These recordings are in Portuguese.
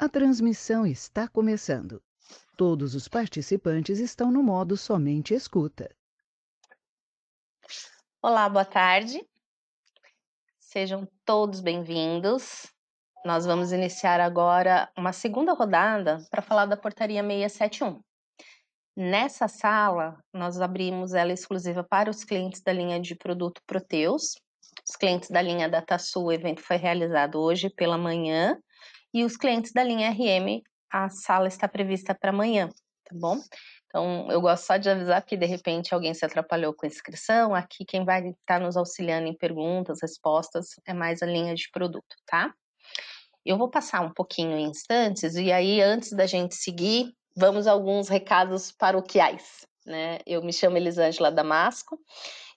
A transmissão está começando. Todos os participantes estão no modo somente escuta. Olá, boa tarde. Sejam todos bem-vindos. Nós vamos iniciar agora uma segunda rodada para falar da portaria 671. Nessa sala, nós abrimos ela exclusiva para os clientes da linha de produto Proteus. Os clientes da linha DataSul, o evento foi realizado hoje pela manhã, e os clientes da linha RM, a sala está prevista para amanhã, tá bom? Então, eu gosto só de avisar que, de repente, alguém se atrapalhou com a inscrição. Aqui, quem vai estar nos auxiliando em perguntas, respostas, é mais a linha de produto, tá? Eu vou passar um pouquinho em instantes, e aí, antes da gente seguir, vamos a alguns recados paroquiais, né? Eu me chamo Elisângela Damasco,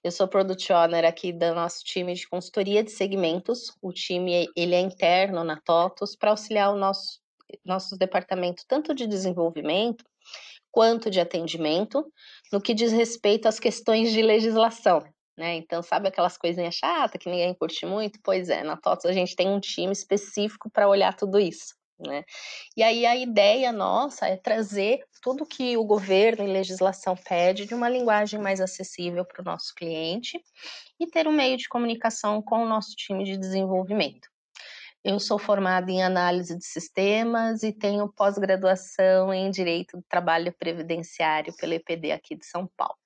eu sou Product Owner aqui do nosso time de consultoria de segmentos. O time, ele é interno na TOTVS para auxiliar o nosso departamento, tanto de desenvolvimento, quanto de atendimento, no que diz respeito às questões de legislação, né? Então, sabe aquelas coisinhas chatas que ninguém curte muito? Pois é, na TOTVS a gente tem um time específico para olhar tudo isso, né? E aí a ideia nossa é trazer tudo que o governo e legislação pede de uma linguagem mais acessível para o nosso cliente e ter um meio de comunicação com o nosso time de desenvolvimento. Eu sou formada em análise de sistemas e tenho pós-graduação em Direito do Trabalho Previdenciário pela EPD aqui de São Paulo.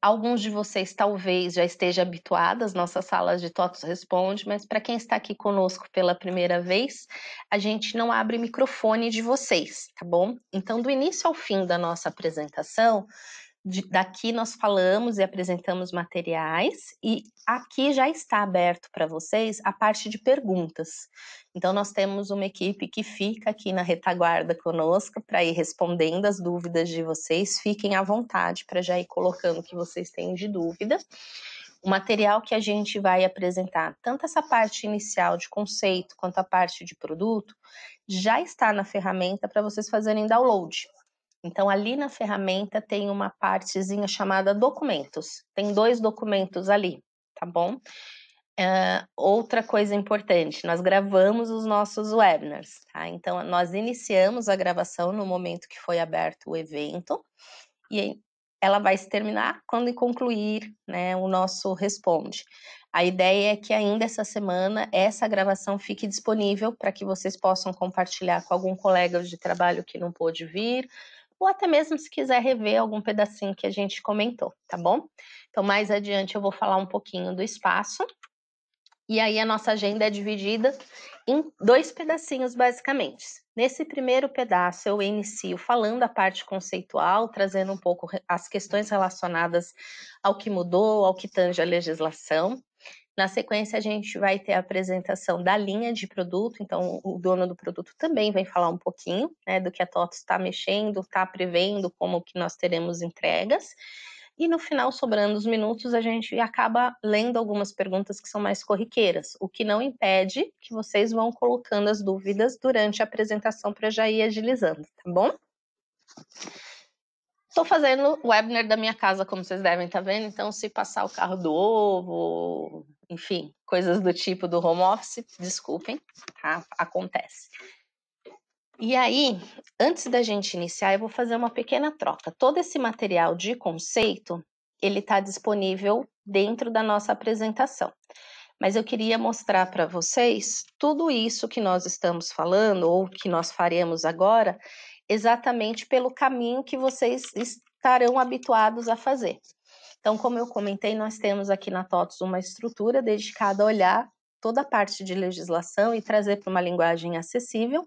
Alguns de vocês talvez já estejam habituados às nossas salas de TOTVS Responde, mas para quem está aqui conosco pela primeira vez, a gente não abre microfone de vocês, tá bom? Então, do início ao fim da nossa apresentação, daqui nós falamos e apresentamos materiais, e aqui já está aberto para vocês a parte de perguntas. Então, nós temos uma equipe que fica aqui na retaguarda conosco para ir respondendo as dúvidas de vocês. Fiquem à vontade para já ir colocando o que vocês têm de dúvida. O material que a gente vai apresentar, tanto essa parte inicial de conceito quanto a parte de produto, já está na ferramenta para vocês fazerem download. Então, ali na ferramenta tem uma partezinha chamada documentos. Tem 2 documentos ali, tá bom? Outra coisa importante, nós gravamos os nossos webinars, tá? Então, nós iniciamos a gravação no momento que foi aberto o evento, e ela vai se terminar quando concluir, né, o nosso Responde. A ideia é que ainda essa semana essa gravação fique disponível para que vocês possam compartilhar com algum colega de trabalho que não pôde vir, ou até mesmo se quiser rever algum pedacinho que a gente comentou, tá bom? Então, mais adiante eu vou falar um pouquinho do espaço, e aí a nossa agenda é dividida em 2 pedacinhos, basicamente. Nesse primeiro pedaço, eu inicio falando a parte conceitual, trazendo um pouco as questões relacionadas ao que mudou, ao que tange a legislação. Na sequência, a gente vai ter a apresentação da linha de produto, então o dono do produto também vem falar um pouquinho, né, do que a TOTVS está mexendo, está prevendo, como que nós teremos entregas. E no final, sobrando os minutos, a gente acaba lendo algumas perguntas que são mais corriqueiras, o que não impede que vocês vão colocando as dúvidas durante a apresentação para já ir agilizando, tá bom? Estou fazendo o webinar da minha casa, como vocês devem estar vendo, então se passar o carro do ovo, enfim, coisas do tipo do home office, desculpem, tá? Acontece. E aí, antes da gente iniciar, eu vou fazer uma pequena troca. Todo esse material de conceito, ele está disponível dentro da nossa apresentação. Mas eu queria mostrar para vocês tudo isso que nós estamos falando, ou que nós faremos agora, exatamente pelo caminho que vocês estarão habituados a fazer. Então, como eu comentei, nós temos aqui na TOTVS uma estrutura dedicada a olhar toda a parte de legislação e trazer para uma linguagem acessível.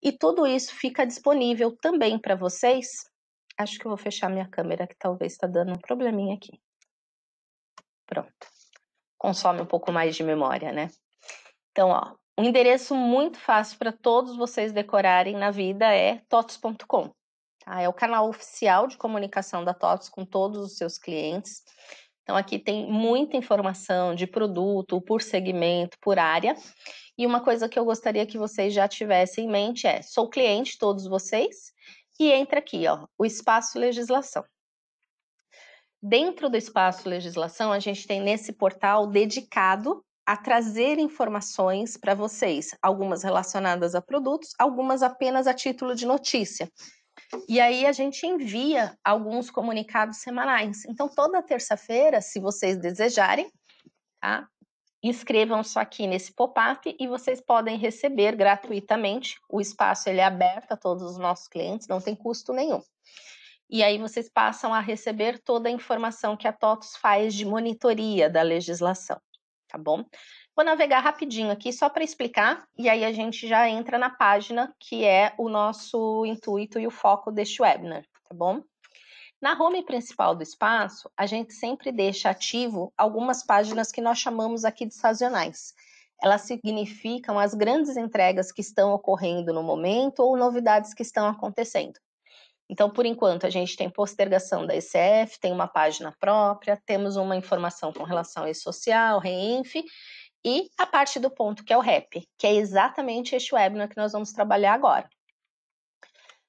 E tudo isso fica disponível também para vocês. Acho que eu vou fechar minha câmera, que talvez está dando um probleminha aqui. Pronto. Consome um pouco mais de memória, né? Então, ó, um endereço muito fácil para todos vocês decorarem na vida é totvs.com. Tá? É o canal oficial de comunicação da TOTVS com todos os seus clientes. Então, aqui tem muita informação de produto, por segmento, por área. E uma coisa que eu gostaria que vocês já tivessem em mente é: sou cliente, todos vocês, e entra aqui, ó, o espaço legislação. Dentro do espaço legislação, a gente tem nesse portal dedicado a trazer informações para vocês, algumas relacionadas a produtos, algumas apenas a título de notícia. E aí a gente envia alguns comunicados semanais. Então, toda terça-feira, se vocês desejarem, tá? Inscrevam-se aqui nesse pop-up e vocês podem receber gratuitamente. O espaço ele é aberto a todos os nossos clientes, não tem custo nenhum. E aí vocês passam a receber toda a informação que a TOTUS faz de monitoria da legislação, tá bom? Vou navegar rapidinho aqui só para explicar, e aí a gente já entra na página que é o nosso intuito e o foco deste webinar, tá bom? Na home principal do espaço, a gente sempre deixa ativo algumas páginas que nós chamamos aqui de sazonais. Elas significam as grandes entregas que estão ocorrendo no momento ou novidades que estão acontecendo. Então, por enquanto, a gente tem postergação da ECF, tem uma página própria, temos uma informação com relação ao e-social, REINF, e a parte do ponto, que é o REP, que é exatamente este webinar que nós vamos trabalhar agora.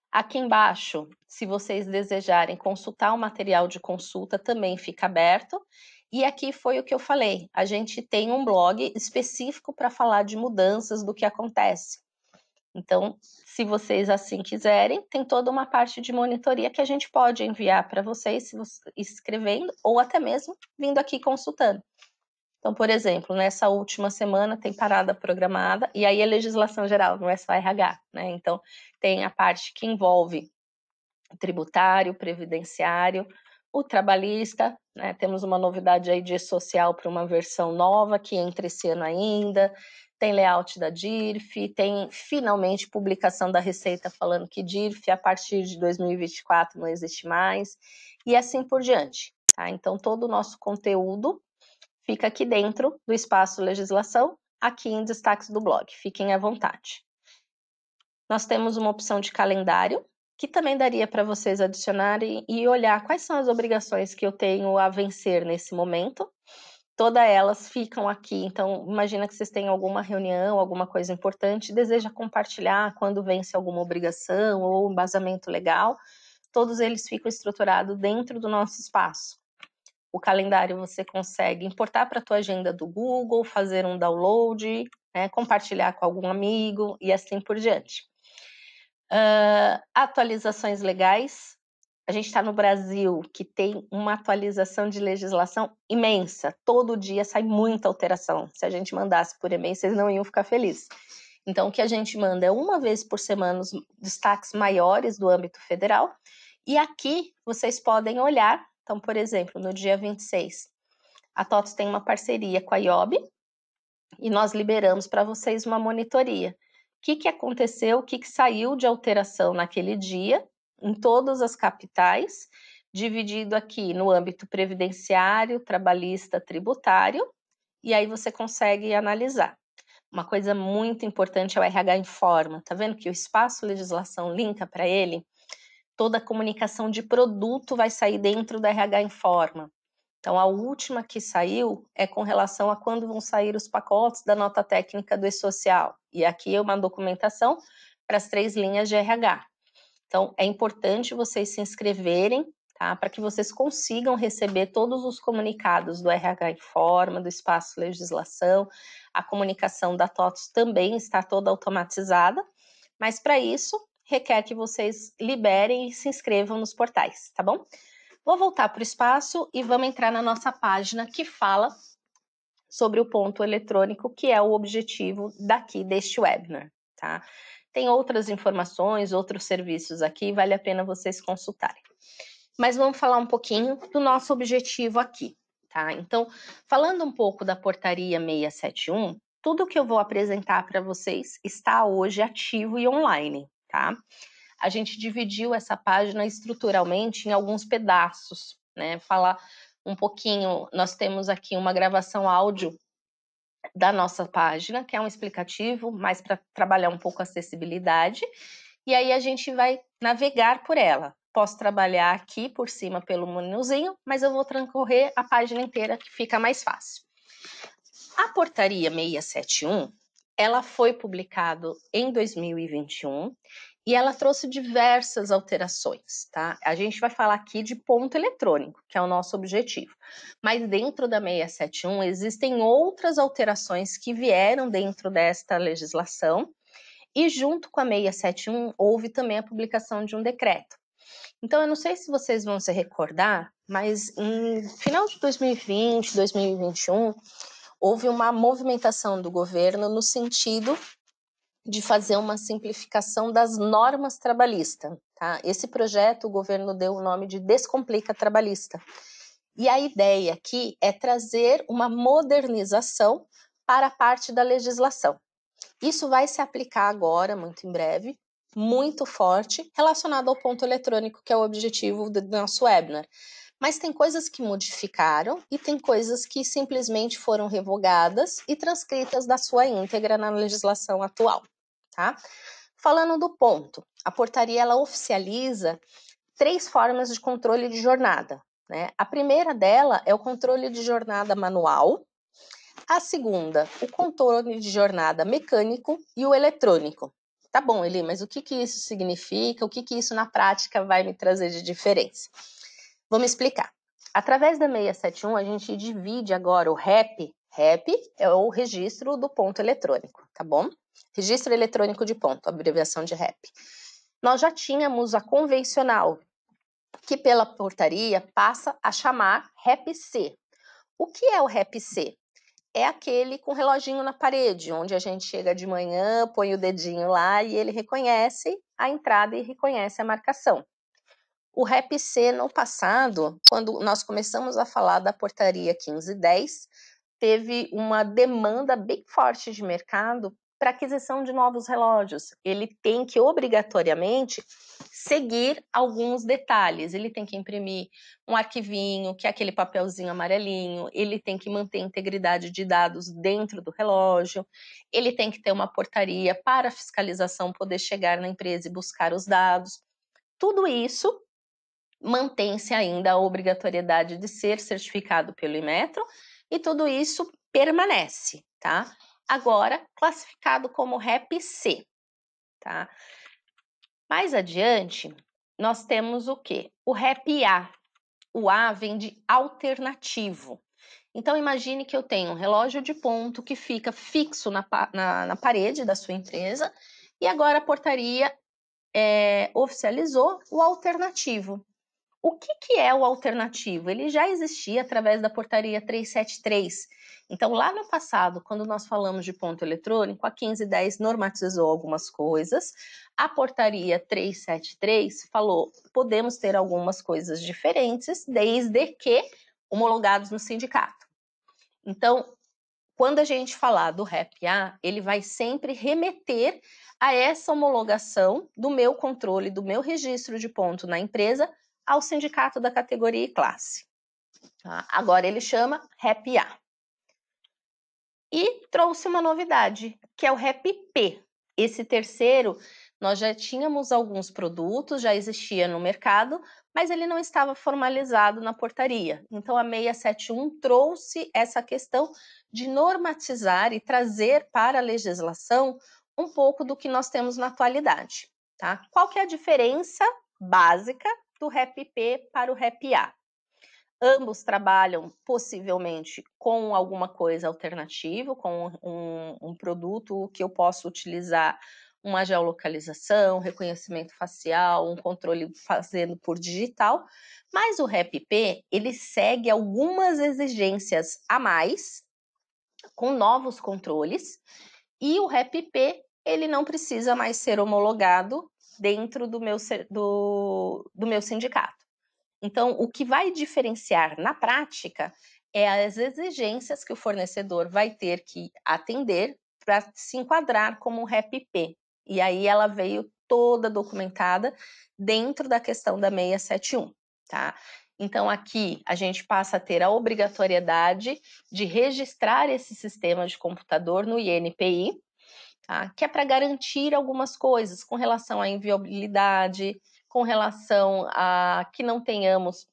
Aqui embaixo, se vocês desejarem consultar o material de consulta, também fica aberto. E aqui foi o que eu falei, a gente tem um blog específico para falar de mudanças do que acontece. Então, se vocês assim quiserem, tem toda uma parte de monitoria que a gente pode enviar para vocês, escrevendo, ou até mesmo vindo aqui consultando. Então, por exemplo, nessa última semana tem parada programada, e aí é legislação geral, não é só RH, né? Então, tem a parte que envolve tributário, previdenciário, o trabalhista, né? Temos uma novidade aí de social para uma versão nova que entra esse ano ainda, tem layout da DIRF, tem finalmente publicação da Receita falando que DIRF a partir de 2024 não existe mais, e assim por diante, tá? Então todo o nosso conteúdo fica aqui dentro do espaço legislação, aqui em destaques do blog, fiquem à vontade. Nós temos uma opção de calendário, que também daria para vocês adicionarem e olhar quais são as obrigações que eu tenho a vencer nesse momento. Todas elas ficam aqui, então imagina que vocês têm alguma reunião, alguma coisa importante, deseja compartilhar quando vence alguma obrigação ou embasamento legal, todos eles ficam estruturados dentro do nosso espaço. O calendário você consegue importar para a tua agenda do Google, fazer um download, né, compartilhar com algum amigo e assim por diante. Atualizações legais. A gente está no Brasil, que tem uma atualização de legislação imensa. Todo dia sai muita alteração. Se a gente mandasse por e-mail, vocês não iam ficar felizes. Então, o que a gente manda é uma vez por semana os destaques maiores do âmbito federal. E aqui vocês podem olhar. Então, por exemplo, no dia 26, a TOTUS tem uma parceria com a IOB e nós liberamos para vocês uma monitoria. O que aconteceu, o que saiu de alteração naquele dia, em todas as capitais, dividido aqui no âmbito previdenciário, trabalhista, tributário, e aí você consegue analisar. Uma coisa muito importante é o RH Informa. Tá vendo que o espaço legislação linka para ele? Toda a comunicação de produto vai sair dentro da RH Informa. Então, a última que saiu é com relação a quando vão sair os pacotes da nota técnica do e-social. E aqui é uma documentação para as 3 linhas de RH. Então, é importante vocês se inscreverem, tá? Para que vocês consigam receber todos os comunicados do RH Informa, do Espaço Legislação. A comunicação da TOTUS também está toda automatizada, mas para isso requer que vocês liberem e se inscrevam nos portais, tá bom? Vou voltar para o espaço e vamos entrar na nossa página que fala sobre o ponto eletrônico, que é o objetivo daqui deste webinar, tá? Tem outras informações, outros serviços aqui, vale a pena vocês consultarem. Mas vamos falar um pouquinho do nosso objetivo aqui, tá? Então, falando um pouco da portaria 671, tudo que eu vou apresentar para vocês está hoje ativo e online, tá? A gente dividiu essa página estruturalmente em alguns pedaços, né? Falar um pouquinho, nós temos aqui uma gravação áudio da nossa página, que é um explicativo, mais para trabalhar um pouco a acessibilidade, e aí a gente vai navegar por ela. Posso trabalhar aqui por cima pelo menuzinho, mas eu vou transcorrer a página inteira, que fica mais fácil. A portaria 671, ela foi publicada em 2021 e ela trouxe diversas alterações, tá? A gente vai falar aqui de ponto eletrônico, que é o nosso objetivo. Mas dentro da 671 existem outras alterações que vieram dentro desta legislação e junto com a 671 houve também a publicação de um decreto. Então, eu não sei se vocês vão se recordar, mas em final de 2020, 2021, houve uma movimentação do governo no sentido de fazer uma simplificação das normas trabalhistas, tá? Esse projeto o governo deu o nome de Descomplica Trabalhista. E a ideia aqui é trazer uma modernização para a parte da legislação. Isso vai se aplicar agora, muito em breve, muito forte, relacionado ao ponto eletrônico, que é o objetivo do nosso webinar. Mas tem coisas que modificaram e tem coisas que simplesmente foram revogadas e transcritas da sua íntegra na legislação atual, tá? Falando do ponto, a portaria ela oficializa 3 formas de controle de jornada, né? A primeira dela é o controle de jornada manual, a segunda, o controle de jornada mecânico e o eletrônico. Tá bom, Eli, mas o que isso significa? O que isso na prática vai me trazer de diferença? Vou me explicar. Através da 671, a gente divide agora o REP. REP é o registro do ponto eletrônico, tá bom? Registro eletrônico de ponto, abreviação de REP. Nós já tínhamos a convencional, que pela portaria passa a chamar REP-C. O que é o REP-C? É aquele com reloginho na parede, onde a gente chega de manhã, põe o dedinho lá e ele reconhece a entrada e reconhece a marcação. O REP-C no passado, quando nós começamos a falar da portaria 1510, teve uma demanda bem forte de mercado para aquisição de novos relógios. Ele tem que obrigatoriamente seguir alguns detalhes. Ele tem que imprimir um arquivinho, que é aquele papelzinho amarelinho, ele tem que manter a integridade de dados dentro do relógio, ele tem que ter uma portaria para a fiscalização poder chegar na empresa e buscar os dados. Tudo isso mantém-se ainda a obrigatoriedade de ser certificado pelo Inmetro e tudo isso permanece, tá? Agora, classificado como REP-C, tá? Mais adiante, nós temos o quê? O REP-A. O A vem de alternativo. Então, imagine que eu tenho um relógio de ponto que fica fixo na parede da sua empresa e agora a portaria oficializou o alternativo. O que é o alternativo? Ele já existia através da portaria 373. Então, lá no passado, quando nós falamos de ponto eletrônico, a 1510 normatizou algumas coisas. A portaria 373 falou, podemos ter algumas coisas diferentes, desde que homologados no sindicato. Então, quando a gente falar do REP-A, ele vai sempre remeter a essa homologação do meu controle, do meu registro de ponto na empresa, ao sindicato da categoria e classe. Tá? Agora ele chama REP-A. E trouxe uma novidade, que é o REP-P. Esse terceiro, nós já tínhamos alguns produtos, já existia no mercado, mas ele não estava formalizado na portaria. Então, a 671 trouxe essa questão de normatizar e trazer para a legislação um pouco do que nós temos na atualidade. Tá? Qual que é a diferença básica do REP-P para o REP-A? Ambos trabalham possivelmente com alguma coisa alternativa, com um produto que eu posso utilizar uma geolocalização, reconhecimento facial, um controle fazendo por digital, mas o REP-P, ele segue algumas exigências a mais, com novos controles, e o REP-P, ele não precisa mais ser homologado dentro do meu sindicato. Então, o que vai diferenciar na prática é as exigências que o fornecedor vai ter que atender para se enquadrar como um REP-P. E aí ela veio toda documentada dentro da questão da 671, tá? Então, aqui a gente passa a ter a obrigatoriedade de registrar esse sistema de computador no INPI, tá? Que é para garantir algumas coisas com relação à inviolabilidade, com relação a que não tenhamos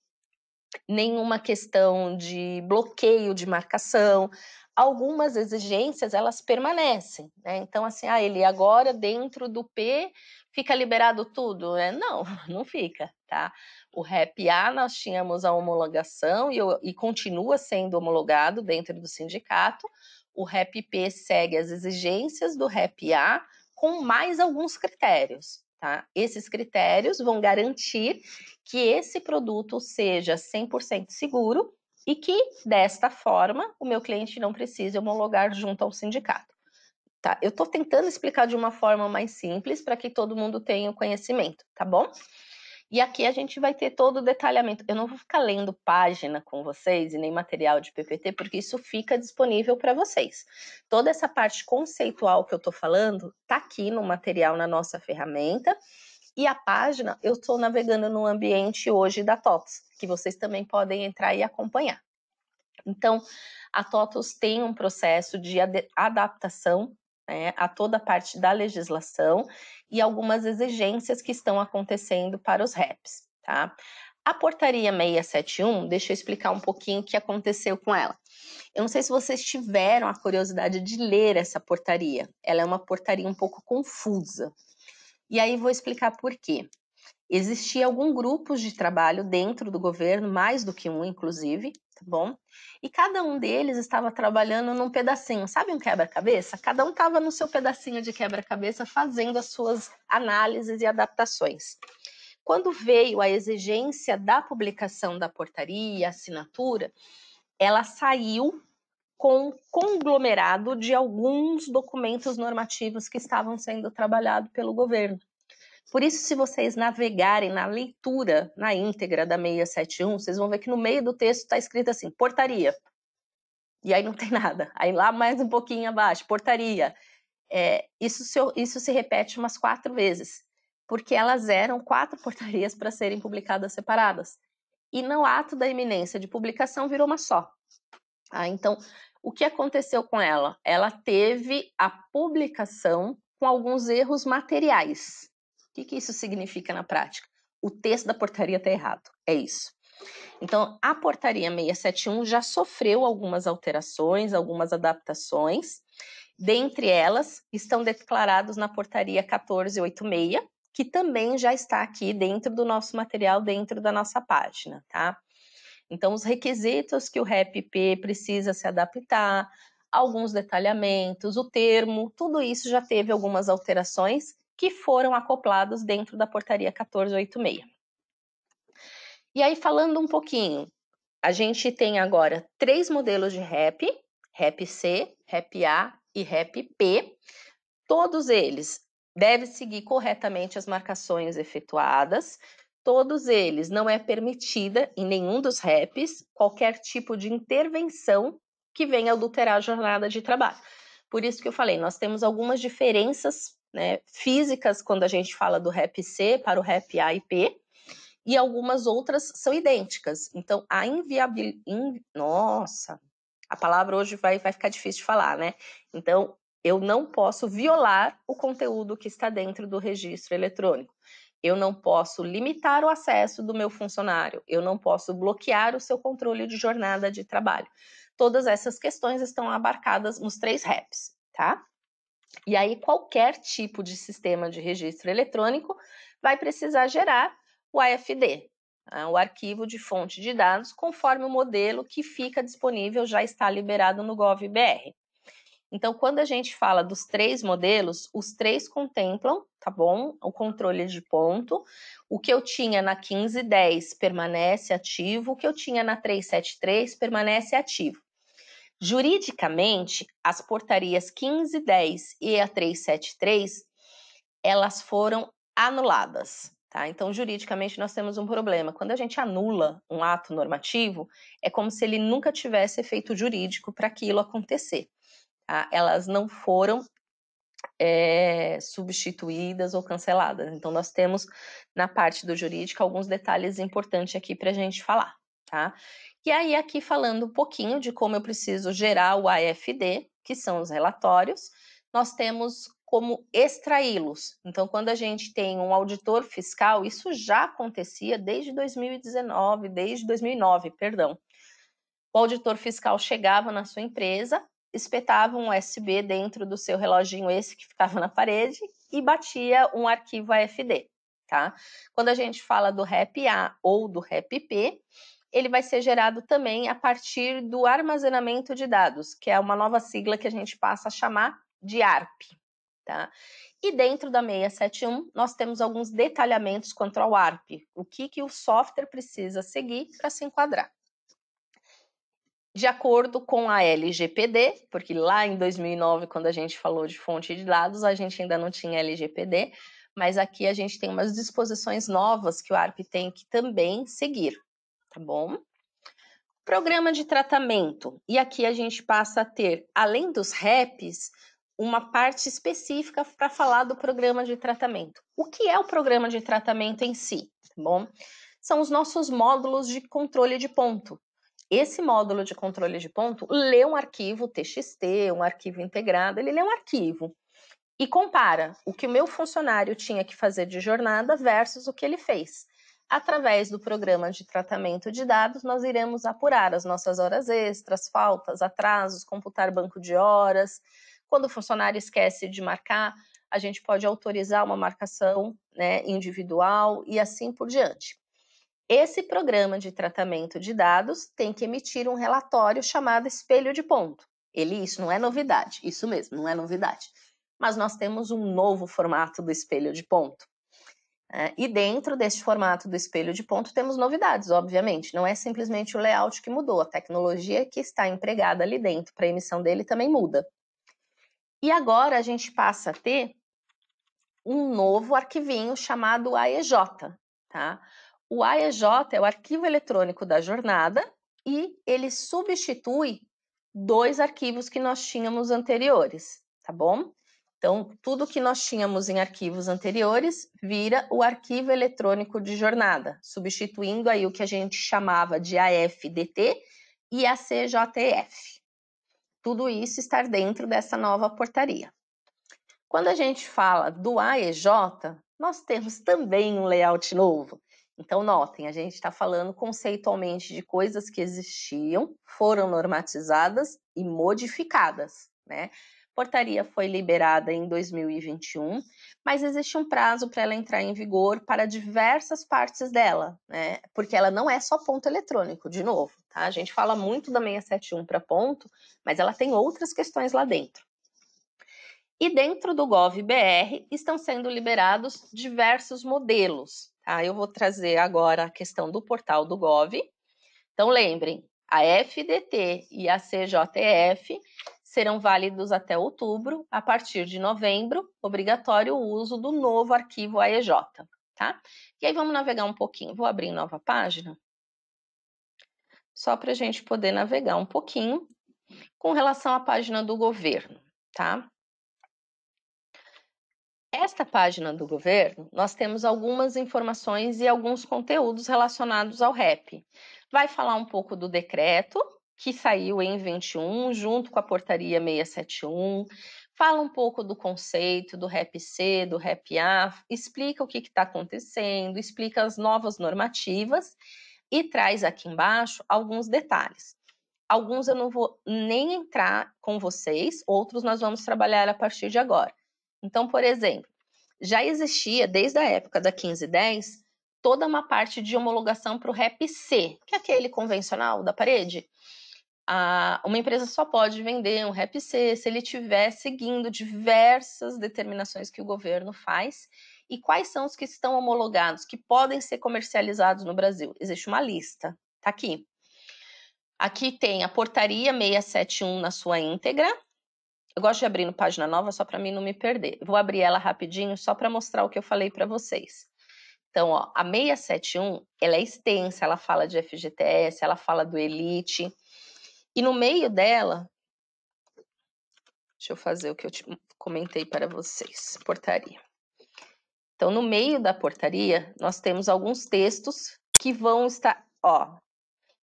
nenhuma questão de bloqueio de marcação. Algumas exigências, elas permanecem, né? Então, assim, ele agora dentro do P fica liberado tudo, né? Não, não fica, tá? O REP A nós tínhamos a homologação e continua sendo homologado dentro do sindicato. O REP P segue as exigências do REP A com mais alguns critérios, tá? Esses critérios vão garantir que esse produto seja 100% seguro e que, desta forma, o meu cliente não precise homologar junto ao sindicato. Tá? Eu estou tentando explicar de uma forma mais simples para que todo mundo tenha o conhecimento, tá bom? E aqui a gente vai ter todo o detalhamento. Eu não vou ficar lendo página com vocês e nem material de PPT, porque isso fica disponível para vocês. Toda essa parte conceitual que eu estou falando está aqui no material, na nossa ferramenta. E a página, eu estou navegando no ambiente hoje da TOTOS, que vocês também podem entrar e acompanhar. Então, a TOTOS tem um processo de adaptação, né, a toda a parte da legislação e algumas exigências que estão acontecendo para os REPs, tá? A portaria 671, deixa eu explicar um pouquinho o que aconteceu com ela. Eu não sei se vocês tiveram a curiosidade de ler essa portaria. Ela é uma portaria um pouco confusa. E aí vou explicar por quê. Existia algum grupos de trabalho dentro do governo, mais do que um, inclusive, tá bom? E cada um deles estava trabalhando num pedacinho. Sabe um quebra-cabeça? Cada um estava no seu pedacinho de quebra-cabeça fazendo as suas análises e adaptações. Quando veio a exigência da publicação da portaria, assinatura, ela saiu com um conglomerado de alguns documentos normativos que estavam sendo trabalhados pelo governo. Por isso, se vocês navegarem na leitura, na íntegra da 671, vocês vão ver que no meio do texto está escrito assim, portaria. E aí não tem nada. Aí lá mais um pouquinho abaixo, portaria. Isso se repete umas 4 vezes, porque elas eram 4 portarias para serem publicadas separadas. E no ato da iminência de publicação virou uma só. Então, o que aconteceu com ela? Ela teve a publicação com alguns erros materiais. O que isso significa na prática? O texto da portaria está errado, é isso. Então, a portaria 671 já sofreu algumas alterações, algumas adaptações. Dentre elas, estão declarados na portaria 1486, que também já está aqui dentro do nosso material, dentro da nossa página, tá? Então, os requisitos que o REP-P precisa se adaptar, alguns detalhamentos, o termo, tudo isso já teve algumas alterações que foram acoplados dentro da portaria 1486. E aí, falando um pouquinho, a gente tem agora 3 modelos de REP, REP-C, REP-A e REP-P. Todos eles devem seguir corretamente as marcações efetuadas. Todos eles não é permitida em nenhum dos REPs qualquer tipo de intervenção que venha adulterar a jornada de trabalho. Por isso que eu falei, nós temos algumas diferenças, né, físicas quando a gente fala do REP C para o REP A e P, e algumas outras são idênticas. Então, a inviabilidade... Nossa, a palavra hoje vai ficar difícil de falar, né? Então, eu não posso violar o conteúdo que está dentro do registro eletrônico. Eu não posso limitar o acesso do meu funcionário. Eu não posso bloquear o seu controle de jornada de trabalho. Todas essas questões estão abarcadas nos 3 REPs, tá? E aí, qualquer tipo de sistema de registro eletrônico vai precisar gerar o AFD, o arquivo de fonte de dados, conforme o modelo que fica disponível, já está liberado no Gov.br. Então, quando a gente fala dos 3 modelos, os 3 contemplam, tá bom? O controle de ponto. O que eu tinha na 1510 permanece ativo, o que eu tinha na 373 permanece ativo. Juridicamente, as portarias 1510 e a 373, elas foram anuladas, tá? Então, juridicamente, nós temos um problema. Quando a gente anula um ato normativo, é como se ele nunca tivesse efeito jurídico para aquilo acontecer. Tá? Elas não foram substituídas ou canceladas. Então, nós temos, na parte do jurídico, alguns detalhes importantes aqui para a gente falar, tá? E aí, aqui falando um pouquinho de como eu preciso gerar o AFD, que são os relatórios, nós temos como extraí-los. Então, quando a gente tem um auditor fiscal, isso já acontecia desde 2009, perdão. O auditor fiscal chegava na sua empresa, espetava um USB dentro do seu reloginho, esse que ficava na parede, e batia um arquivo AFD, tá? Quando a gente fala do REP-A ou do REP-P, ele vai ser gerado também a partir do armazenamento de dados, que é uma nova sigla que a gente passa a chamar de ARP, tá? E dentro da 671, nós temos alguns detalhamentos quanto ao ARP, o que o software precisa seguir para se enquadrar. De acordo com a LGPD, porque lá em 2009, quando a gente falou de fonte de dados, a gente ainda não tinha LGPD, mas aqui a gente tem umas disposições novas que o ARP tem que também seguir, tá bom? Programa de tratamento, e aqui a gente passa a ter, além dos REPs, uma parte específica para falar do programa de tratamento. O que é o programa de tratamento em si, tá bom? São os nossos módulos de controle de ponto. Esse módulo de controle de ponto lê um arquivo TXT, um arquivo integrado, ele lê um arquivo e compara o que o meu funcionário tinha que fazer de jornada versus o que ele fez. Através do programa de tratamento de dados, nós iremos apurar as nossas horas extras, faltas, atrasos, computar banco de horas. Quando o funcionário esquece de marcar, a gente pode autorizar uma marcação, né, individual e assim por diante. Esse programa de tratamento de dados tem que emitir um relatório chamado espelho de ponto. Isso não é novidade, isso mesmo, não é novidade. Mas nós temos um novo formato do espelho de ponto. E dentro desse formato do espelho de ponto temos novidades, obviamente. Não é simplesmente o layout que mudou, a tecnologia que está empregada ali dentro para a emissão dele também muda. E agora a gente passa a ter um novo arquivinho chamado AEJ, tá? O AEJ é o arquivo eletrônico da jornada e ele substitui 2 arquivos que nós tínhamos anteriores, tá bom? Então, tudo que nós tínhamos em arquivos anteriores vira o arquivo eletrônico de jornada, substituindo aí o que a gente chamava de AFDT e a CJF. Tudo isso está dentro dessa nova portaria. Quando a gente fala do AEJ, nós temos também um layout novo. Então, notem, a gente está falando conceitualmente de coisas que existiam, foram normatizadas e modificadas, né? Portaria foi liberada em 2021, mas existe um prazo para ela entrar em vigor para diversas partes dela, né? Porque ela não é só ponto eletrônico, de novo, tá? A gente fala muito da 671 para ponto, mas ela tem outras questões lá dentro. E dentro do Gov.br estão sendo liberados diversos modelos. Tá? Eu vou trazer agora a questão do portal do Gov. Então, lembrem, a FDT e a CJF serão válidos até outubro. A partir de novembro, obrigatório o uso do novo arquivo AEJ. Tá? E aí vamos navegar um pouquinho. Vou abrir nova página, só para a gente poder navegar um pouquinho com relação à página do governo. Tá? Esta página do governo, nós temos algumas informações e alguns conteúdos relacionados ao REP. Vai falar um pouco do decreto, que saiu em 21, junto com a portaria 671, fala um pouco do conceito do REP-C, do REP-A, explica o que está acontecendo, explica as novas normativas e traz aqui embaixo alguns detalhes. Alguns eu não vou nem entrar com vocês, outros nós vamos trabalhar a partir de agora. Então, por exemplo, já existia desde a época da 1510 toda uma parte de homologação para o REP-C, que é aquele convencional da parede. Uma empresa só pode vender um REP-C se ele estiver seguindo diversas determinações que o governo faz. E quais são os que estão homologados, que podem ser comercializados no Brasil? Existe uma lista, tá aqui. Aqui tem a portaria 671 na sua íntegra. Eu gosto de abrir no página nova só para mim não me perder. Eu vou abrir ela rapidinho só para mostrar o que eu falei para vocês. Então, ó, a 671, ela é extensa, ela fala de FGTS, ela fala do Elite. E no meio dela, deixa eu fazer o que eu comentei para vocês, portaria. Então, no meio da portaria, nós temos alguns textos que vão estar, ó,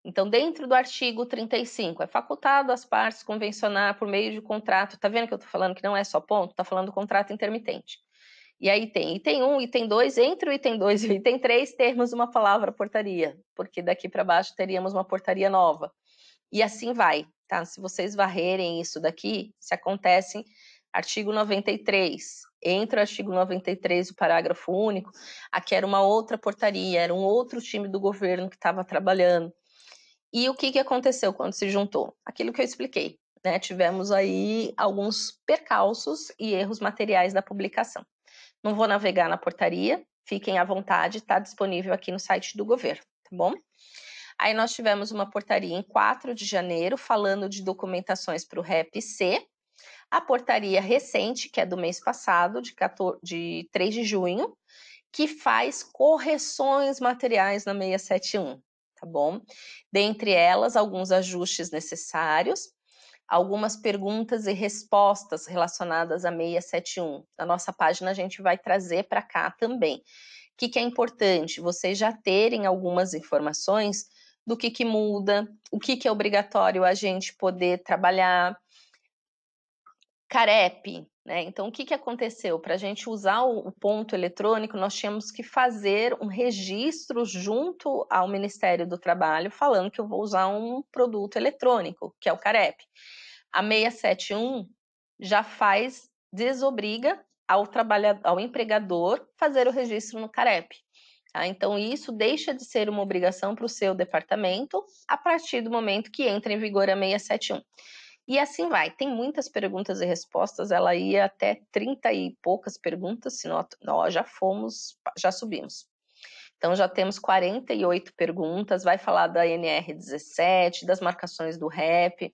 Então, dentro do artigo 35, é facultado às partes convencionar por meio de contrato. Tá vendo que eu tô falando que não é só ponto? Tá falando contrato intermitente. E aí tem item 1, item 2, entre o item 2 e o item 3, termos uma palavra portaria, porque daqui para baixo teríamos uma portaria nova. E assim vai, tá? Se vocês varrerem isso daqui, se acontece artigo 93, entre o artigo 93 e o parágrafo único, aqui era uma outra portaria, era um outro time do governo que estava trabalhando. E o que aconteceu quando se juntou? Aquilo que eu expliquei, né? Tivemos aí alguns percalços e erros materiais da publicação. Não vou navegar na portaria, fiquem à vontade, está disponível aqui no site do governo, tá bom? Aí nós tivemos uma portaria em 4 de janeiro, falando de documentações para o REP-C, a portaria recente, que é do mês passado, de 3 de junho, que faz correções materiais na 671, tá bom? Dentre elas, alguns ajustes necessários, algumas perguntas e respostas relacionadas a 671. Na nossa página a gente vai trazer para cá também. O que é importante? Vocês já terem algumas informações do que muda, o que é obrigatório a gente poder trabalhar. Carep, né? Então, o que aconteceu? Para a gente usar o ponto eletrônico, nós tínhamos que fazer um registro junto ao Ministério do Trabalho, falando que eu vou usar um produto eletrônico, que é o Carep. A 671 já desobriga ao empregador fazer o registro no Carep. Tá? Então, isso deixa de ser uma obrigação para o seu departamento a partir do momento que entra em vigor a 671. E assim vai, tem muitas perguntas e respostas, ela ia até 30 e poucas perguntas, senão nós já subimos. Então já temos 48 perguntas, vai falar da NR17, das marcações do REP.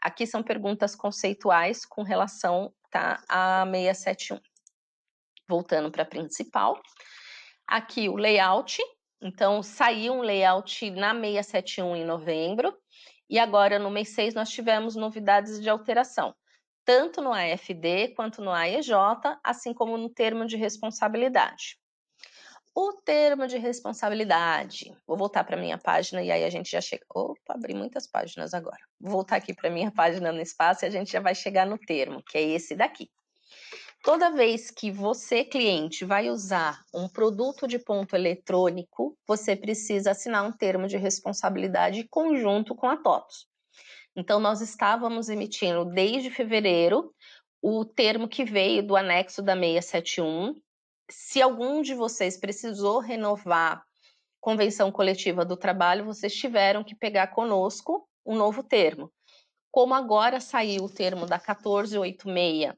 Aqui são perguntas conceituais com relação, tá, a 671. Voltando para a principal. Aqui o layout, então saiu um layout na 671 em novembro, e agora no mês 6 nós tivemos novidades de alteração, tanto no AFD quanto no AEJ, assim como no termo de responsabilidade. O termo de responsabilidade, vou voltar para a minha página e aí a gente já chega. Opa, abri muitas páginas agora. Vou voltar aqui para a minha página no espaço e a gente já vai chegar no termo, que é esse daqui. Toda vez que você, cliente, vai usar um produto de ponto eletrônico, você precisa assinar um termo de responsabilidade conjunto com a TOTOS. Então, nós estávamos emitindo desde fevereiro o termo que veio do anexo da 671. Se algum de vocês precisou renovar convenção coletiva do trabalho, vocês tiveram que pegar conosco um novo termo. Como agora saiu o termo da 1486,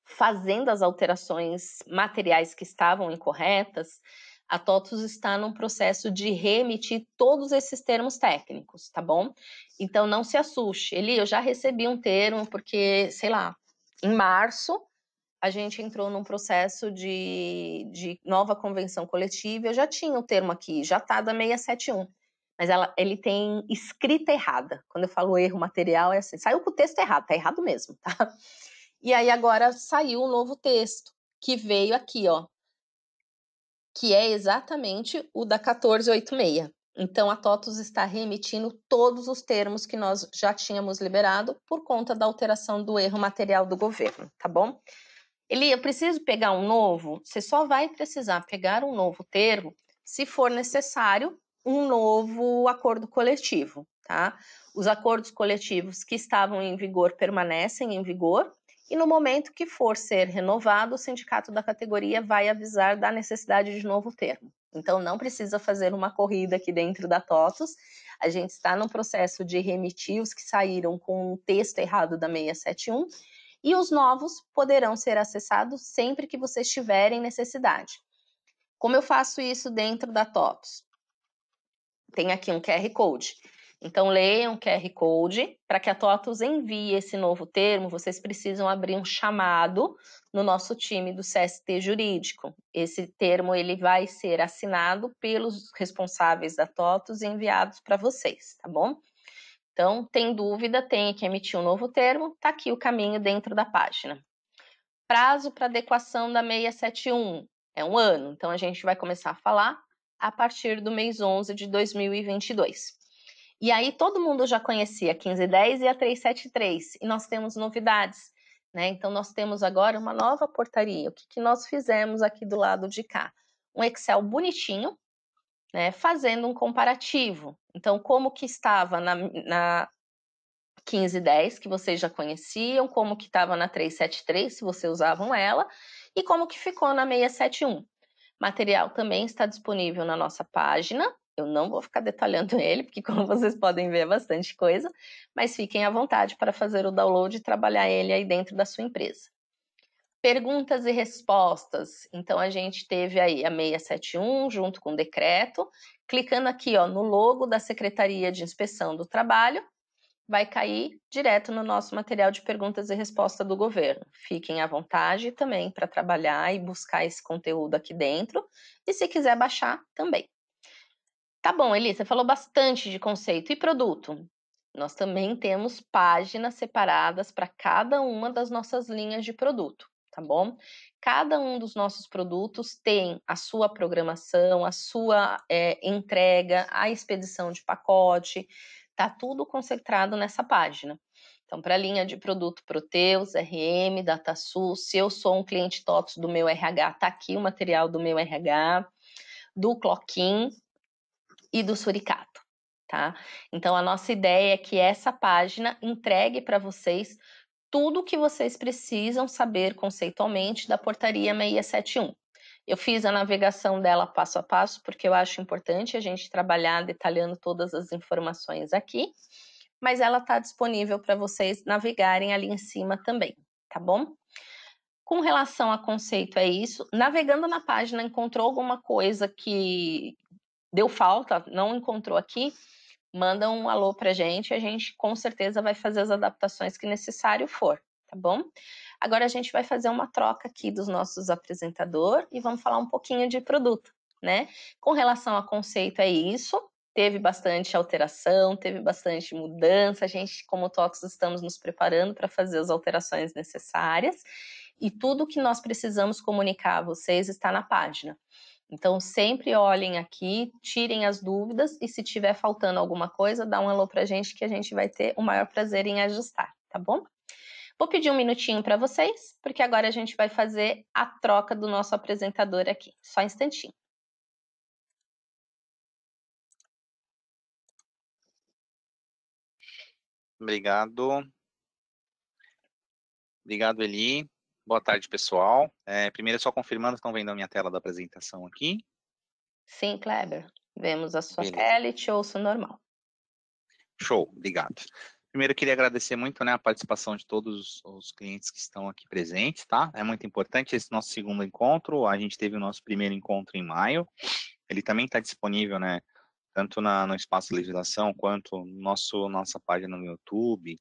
fazendo as alterações materiais que estavam incorretas, a TOTOS está num processo de reemitir todos esses termos técnicos, tá bom? Então não se assuste. Eli, eu já recebi um termo porque, sei lá, em março a gente entrou num processo de nova convenção coletiva, eu já tinha o termo aqui, já está da 671, mas ele tem escrita errada. Quando eu falo erro material, é assim, saiu com o texto errado, tá errado mesmo, tá? E aí agora saiu um novo texto, que veio aqui, ó, que é exatamente o da 1486. Então a TOTOS está reemitindo todos os termos que nós já tínhamos liberado por conta da alteração do erro material do governo, tá bom? Eli, eu preciso pegar um novo? Você só vai precisar pegar um novo termo se for necessário um novo acordo coletivo, tá? Os acordos coletivos que estavam em vigor permanecem em vigor, e no momento que for ser renovado, o sindicato da categoria vai avisar da necessidade de novo termo. Então, não precisa fazer uma corrida aqui dentro da TOTOS, a gente está no processo de remitir os que saíram com o texto errado da 671, e os novos poderão ser acessados sempre que vocês tiverem necessidade. Como eu faço isso dentro da TOTOS? Tem aqui um QR Code. Então, leiam o QR Code. Para que a TOTOS envie esse novo termo, vocês precisam abrir um chamado no nosso time do CST Jurídico. Esse termo ele vai ser assinado pelos responsáveis da TOTOS e enviados para vocês, tá bom? Então, tem dúvida, tem que emitir um novo termo, está aqui o caminho dentro da página. Prazo para adequação da 671 é 1 ano, então a gente vai começar a falar a partir do mês 11 de 2022. E aí todo mundo já conhecia a 1510 e a 373, e nós temos novidades, né? Então nós temos agora uma nova portaria. O que nós fizemos aqui do lado de cá? Um Excel bonitinho, né, fazendo um comparativo. Então, como que estava na 1510, que vocês já conheciam, como que estava na 373, se vocês usavam ela, e como que ficou na 671. Material também está disponível na nossa página. Eu não vou ficar detalhando ele, porque como vocês podem ver é bastante coisa, mas fiquem à vontade para fazer o download e trabalhar ele aí dentro da sua empresa. Perguntas e respostas. Então, a gente teve aí a 671 junto com o decreto. Clicando aqui ó, no logo da Secretaria de Inspeção do Trabalho, vai cair direto no nosso material de perguntas e respostas do governo. Fiquem à vontade também para trabalhar e buscar esse conteúdo aqui dentro. E se quiser baixar, também. Tá bom, Eli, você falou bastante de conceito e produto. Nós também temos páginas separadas para cada uma das nossas linhas de produto, tá bom? Cada um dos nossos produtos tem a sua programação, a sua entrega, a expedição de pacote, tá tudo concentrado nessa página. Então, para a linha de produto Proteus, RM, DataSul, se eu sou um cliente TOTS do meu RH, tá aqui o material do meu RH, do Cloquin e do Suricato, tá? Então, a nossa ideia é que essa página entregue para vocês tudo o que vocês precisam saber conceitualmente da portaria 671. Eu fiz a navegação dela passo a passo, porque eu acho importante a gente trabalhar detalhando todas as informações aqui, mas ela está disponível para vocês navegarem ali em cima também, tá bom? Com relação a conceito, é isso. Navegando na página, encontrou alguma coisa que deu falta, não encontrou aqui, manda um alô pra gente, a gente com certeza vai fazer as adaptações que necessário for, tá bom? Agora a gente vai fazer uma troca aqui dos nossos apresentadores e vamos falar um pouquinho de produto, né? Com relação a conceito é isso, teve bastante alteração, teve bastante mudança, a gente, como TOTOS, estamos nos preparando para fazer as alterações necessárias e tudo que nós precisamos comunicar a vocês está na página. Então, sempre olhem aqui, tirem as dúvidas e se tiver faltando alguma coisa, dá um alô pra gente que a gente vai ter o maior prazer em ajustar, tá bom? Vou pedir um minutinho para vocês, porque agora a gente vai fazer a troca do nosso apresentador aqui. Só um instantinho. Obrigado. Obrigado, Eli. Boa tarde, pessoal. Primeiro, só confirmando, estão vendo a minha tela da apresentação aqui? Sim, Kleber. Vemos a sua Beleza. tela e te ouço normal. Show, obrigado. Primeiro, eu queria agradecer muito, né, a participação de todos os clientes que estão aqui presentes, tá? É muito importante esse nosso segundo encontro. A gente teve o nosso primeiro encontro em maio. Ele também está disponível, né, tanto no Espaço de Legislação, quanto nossa página no YouTube,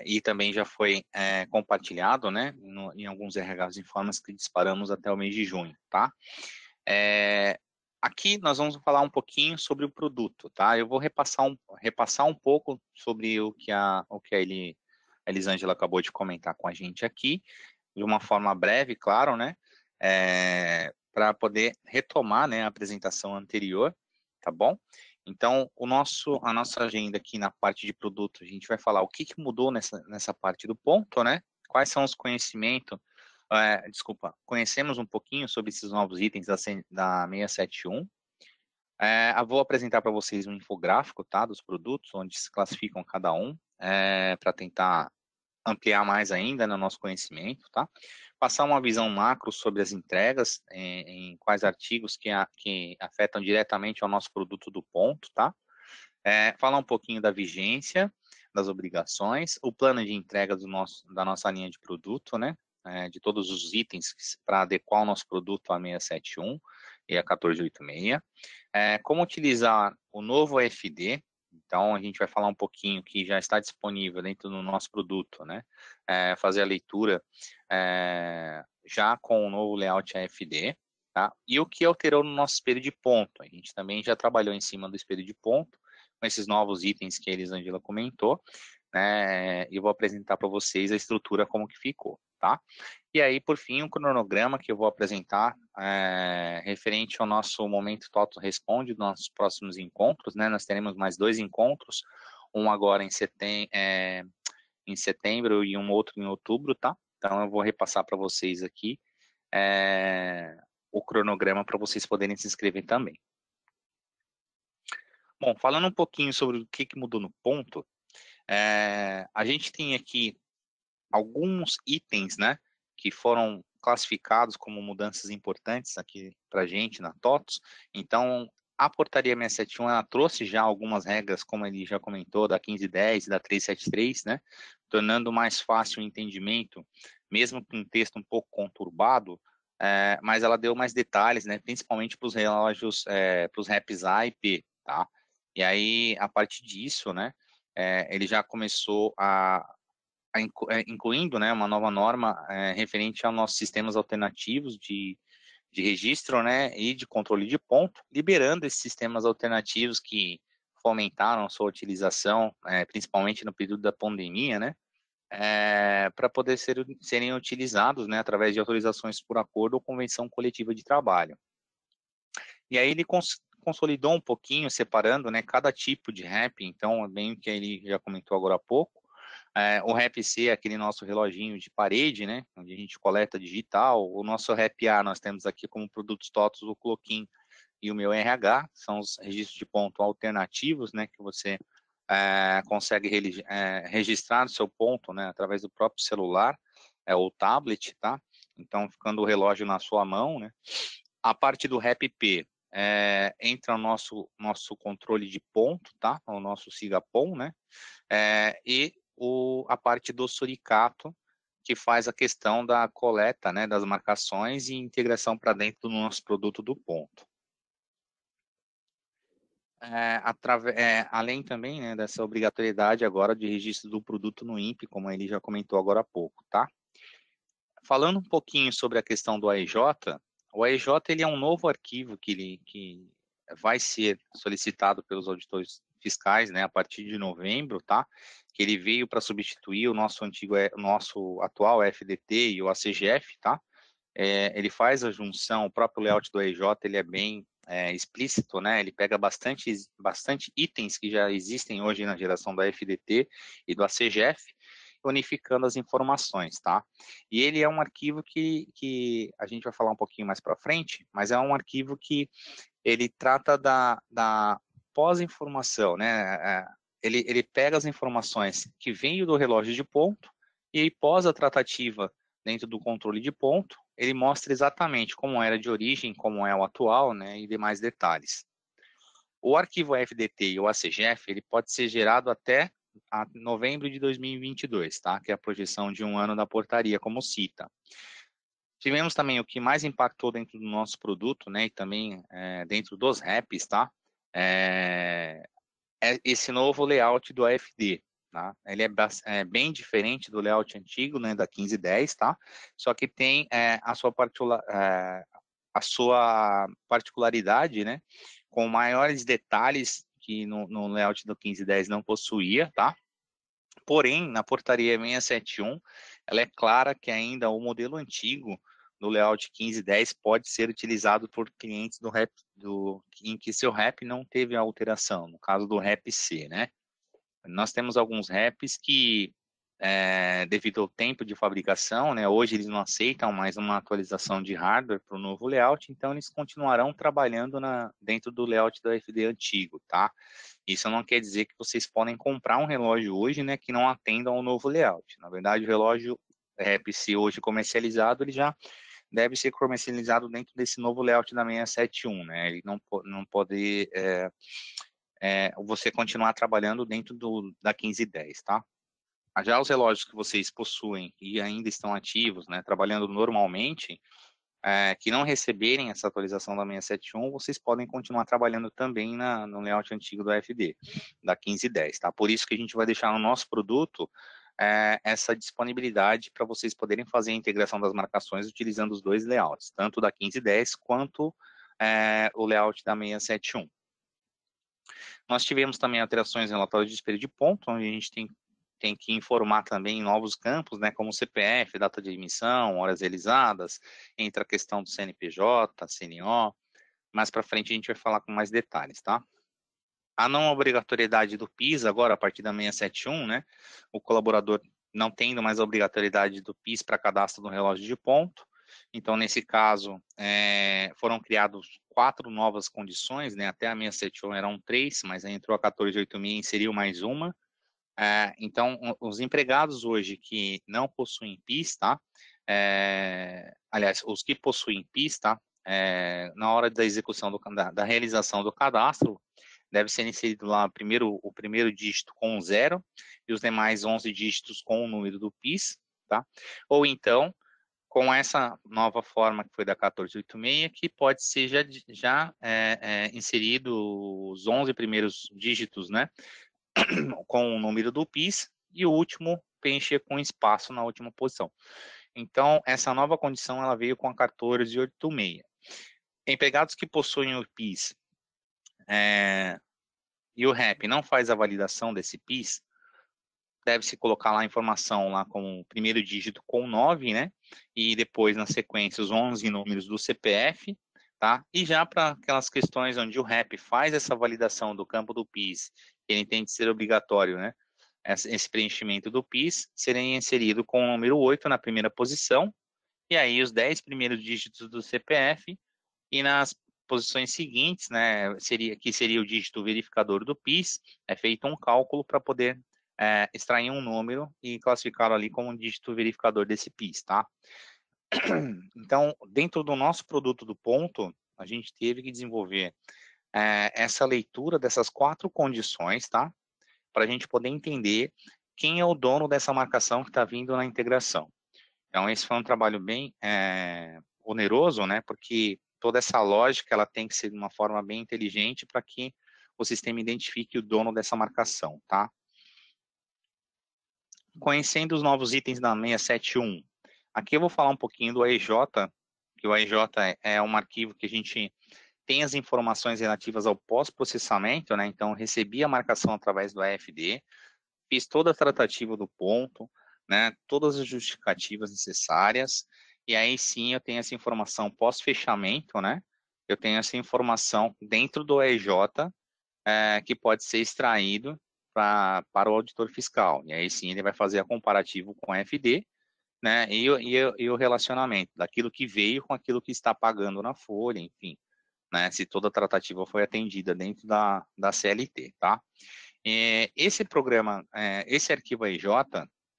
e também já foi compartilhado, né, em alguns RHs em formas que disparamos até o mês de junho, tá? Aqui nós vamos falar um pouquinho sobre o produto, tá? Eu vou repassar um pouco sobre o que a Elisângela acabou de comentar com a gente aqui, de uma forma breve, claro, né? Para poder retomar, né, a apresentação anterior, tá bom? Então, a nossa agenda aqui na parte de produto, a gente vai falar o que mudou nessa parte do ponto, né? Quais são os conhecimentos, conhecemos um pouquinho sobre esses novos itens da 671. Eu vou apresentar para vocês um infográfico, tá, dos produtos, onde se classificam cada um, para tentar ampliar mais ainda no nosso conhecimento, tá? Passar uma visão macro sobre as entregas, em quais artigos que afetam diretamente ao nosso produto do ponto, tá? Falar um pouquinho da vigência, das obrigações, o plano de entrega da nossa linha de produto, né? De todos os itens para adequar o nosso produto a 671 e a 1486. Como utilizar o novo AFD. Então, a gente vai falar um pouquinho que já está disponível dentro do nosso produto, né? Fazer a leitura já com o novo layout AFD, tá? E o que alterou no nosso espelho de ponto. A gente também já trabalhou em cima do espelho de ponto, com esses novos itens que a Elisângela comentou, né? E eu vou apresentar para vocês a estrutura como que ficou, tá? E aí, por fim, um cronograma que eu vou apresentar referente ao nosso Momento TOTOS Responde, dos nossos próximos encontros, né? Nós teremos mais 2 encontros, um agora em setembro e um outro em outubro, tá? Então, eu vou repassar para vocês aqui o cronograma para vocês poderem se inscrever também. Bom, falando um pouquinho sobre o que mudou no ponto, a gente tem aqui alguns itens, né, que foram classificados como mudanças importantes aqui para a gente na TOTOS. Então, a portaria 671, ela trouxe já algumas regras, como ele já comentou, da 1510 e da 373, né, tornando mais fácil o entendimento, mesmo com um texto um pouco conturbado, mas ela deu mais detalhes, né, principalmente para os relógios, para os REPs A e P, tá? E aí, a partir disso, né, ele já começou incluindo, né, uma nova norma referente aos nossos sistemas alternativos de registro, né, e de controle de ponto, liberando esses sistemas alternativos que fomentaram sua utilização, principalmente no período da pandemia, né, para poder serem utilizados, né, através de autorizações por acordo ou convenção coletiva de trabalho. E aí ele consolidou um pouquinho, separando, né, cada tipo de REP, então, bem o que ele já comentou agora há pouco. O REP-C é aquele nosso reloginho de parede, né, onde a gente coleta digital. O nosso REP-A nós temos aqui como produtos TOTOS o Cloquin e o meu RH, são os registros de ponto alternativos, né, que você consegue registrar o seu ponto, né, através do próprio celular ou tablet, tá? Então, ficando o relógio na sua mão, né? A parte do REP-P entra o nosso controle de ponto, tá? O nosso SIGAPON, né? E a parte do suricato, que faz a questão da coleta, né, das marcações e integração para dentro do nosso produto do ponto. Além também, né, dessa obrigatoriedade agora de registro do produto no INPE, como ele já comentou agora há pouco, tá? Falando um pouquinho sobre a questão do AEJ, o AEJ ele é um novo arquivo que vai ser solicitado pelos auditores fiscais, né, a partir de novembro, tá? Que ele veio para substituir o nosso atual FDT e o ACGF, tá? Ele faz a junção, o próprio layout do AEJ, ele é bem explícito, né? Ele pega bastante itens que já existem hoje na geração da FDT e do ACGF, unificando as informações, tá? E ele é um arquivo que a gente vai falar um pouquinho mais para frente, mas é um arquivo que ele trata da pós-informação, né? Ele pega as informações que vêm do relógio de ponto e pós a tratativa dentro do controle de ponto, ele mostra exatamente como era de origem, como é o atual, né, e demais detalhes. O arquivo FDT e o ACGF, ele pode ser gerado até novembro de 2022, tá? Que é a projeção de um ano da portaria, como cita. Tivemos também o que mais impactou dentro do nosso produto, né, e também dentro dos REPs, tá? É esse novo layout do AFD, tá? Ele é bem diferente do layout antigo, né, da 1510, tá? Só que tem a sua particularidade, né, com maiores detalhes que no layout do 1510 não possuía, tá? Porém, na portaria 671, ela é clara que ainda o modelo antigo do layout 1510 pode ser utilizado por clientes em que seu REP não teve alteração, no caso do REP-C, né? Nós temos alguns REPs que, devido ao tempo de fabricação, né, hoje eles não aceitam mais uma atualização de hardware para o novo layout, então eles continuarão trabalhando dentro do layout do FD antigo, tá? Isso não quer dizer que vocês podem comprar um relógio hoje, né, que não atenda ao novo layout. Na verdade, o relógio REP-C hoje comercializado, ele já deve ser comercializado dentro desse novo layout da 671, né? Ele não pode você continuar trabalhando dentro da 1510, tá? Já os relógios que vocês possuem e ainda estão ativos, né, trabalhando normalmente, que não receberem essa atualização da 671, vocês podem continuar trabalhando também no layout antigo do AFD, da 1510, tá? Por isso que a gente vai deixar no nosso produto essa disponibilidade para vocês poderem fazer a integração das marcações utilizando os dois layouts, tanto da 1510 quanto o layout da 671. Nós tivemos também alterações em relatório de espelho de ponto, onde a gente tem que informar também novos campos, né, como CPF, data de emissão, horas realizadas, entra a questão do CNPJ, CNO, mais para frente a gente vai falar com mais detalhes, tá? A não obrigatoriedade do PIS, agora, a partir da 671, né, o colaborador não tendo mais a obrigatoriedade do PIS para cadastro no relógio de ponto. Então, nesse caso, foram criados 4 novas condições, né, até a 671 eram 3, mas aí entrou a 1486 e inseriu mais uma. Então, os empregados hoje que não possuem PIS, tá? Aliás, os que possuem PIS, tá? Na hora da execução da realização do cadastro, deve ser inserido lá o primeiro dígito com 0 e os demais 11 dígitos com o número do PIS, tá? Ou então, com essa nova forma que foi da 1486, que pode ser já inserido os 11 primeiros dígitos, né? Com o número do PIS e o último preencher com espaço na última posição. Então, essa nova condição ela veio com a 1486. Empregados que possuem o PIS e o REP não faz a validação desse PIS, deve-se colocar lá a informação lá com o primeiro dígito com 9, né? E depois, na sequência, os 11 números do CPF, tá? E já para aquelas questões onde o REP faz essa validação do campo do PIS, ele tem de ser obrigatório, né? Esse preenchimento do PIS seria inserido com o número 8 na primeira posição, e aí os 10 primeiros dígitos do CPF, e nas posições seguintes, né, seria o dígito verificador do PIS, é feito um cálculo para poder extrair um número e classificá-lo ali como um dígito verificador desse PIS, tá? Então, dentro do nosso produto do ponto, a gente teve que desenvolver essa leitura dessas 4 condições, tá? Para a gente poder entender quem é o dono dessa marcação que está vindo na integração. Então, esse foi um trabalho bem oneroso, né? Porque toda essa lógica ela tem que ser de uma forma bem inteligente para que o sistema identifique o dono dessa marcação, tá? Conhecendo os novos itens da 671, aqui eu vou falar um pouquinho do AEJ, que o AEJ é um arquivo que a gente tem as informações relativas ao pós-processamento, né? Então, recebi a marcação através do AFD, fiz toda a tratativa do ponto, né? Todas as justificativas necessárias, e aí sim eu tenho essa informação pós-fechamento, né? Eu tenho essa informação dentro do AEJ, que pode ser extraído para o auditor fiscal. E aí sim ele vai fazer a comparativo com a FD, né? E o relacionamento daquilo que veio com aquilo que está pagando na folha, enfim, né? Se toda a tratativa foi atendida dentro da CLT, tá? Esse programa, esse arquivo AIJ,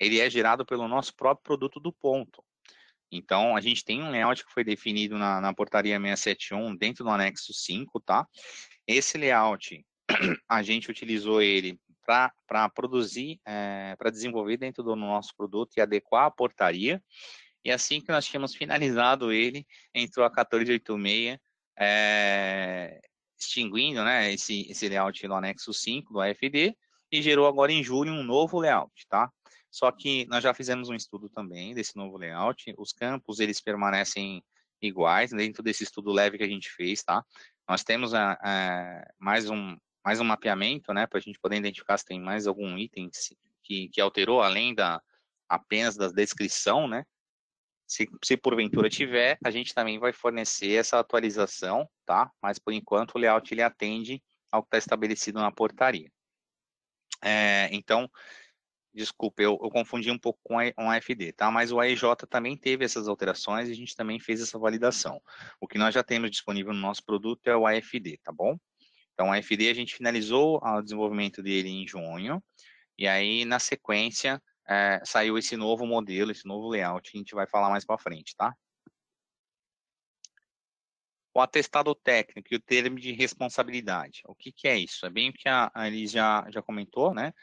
ele é gerado pelo nosso próprio produto do ponto. Então, a gente tem um layout que foi definido na portaria 671 dentro do anexo 5, tá? Esse layout, a gente utilizou ele para produzir, para desenvolver dentro do nosso produto e adequar a portaria. E assim que nós tínhamos finalizado ele, entrou a 1486, extinguindo, né, esse layout no anexo 5 do AFD, e gerou agora em julho um novo layout, tá? Só que nós já fizemos um estudo também desse novo layout, os campos, eles permanecem iguais, dentro desse estudo leve que a gente fez, tá? Nós temos mais um mapeamento, né, para a gente poder identificar se tem mais algum item que alterou, além apenas da descrição, né? Se porventura tiver, a gente também vai fornecer essa atualização, tá? Mas por enquanto o layout ele atende ao que está estabelecido na portaria. Então, desculpa, eu confundi um pouco com o AFD, tá? Mas o AEJ também teve essas alterações e a gente também fez essa validação. O que nós já temos disponível no nosso produto é o AFD, tá bom? Então, o AFD a gente finalizou o desenvolvimento dele em junho, e aí, na sequência, saiu esse novo modelo, esse novo layout, que a gente vai falar mais para frente, tá? O atestado técnico e o termo de responsabilidade. O que é isso? É bem o que a Elis já comentou, né?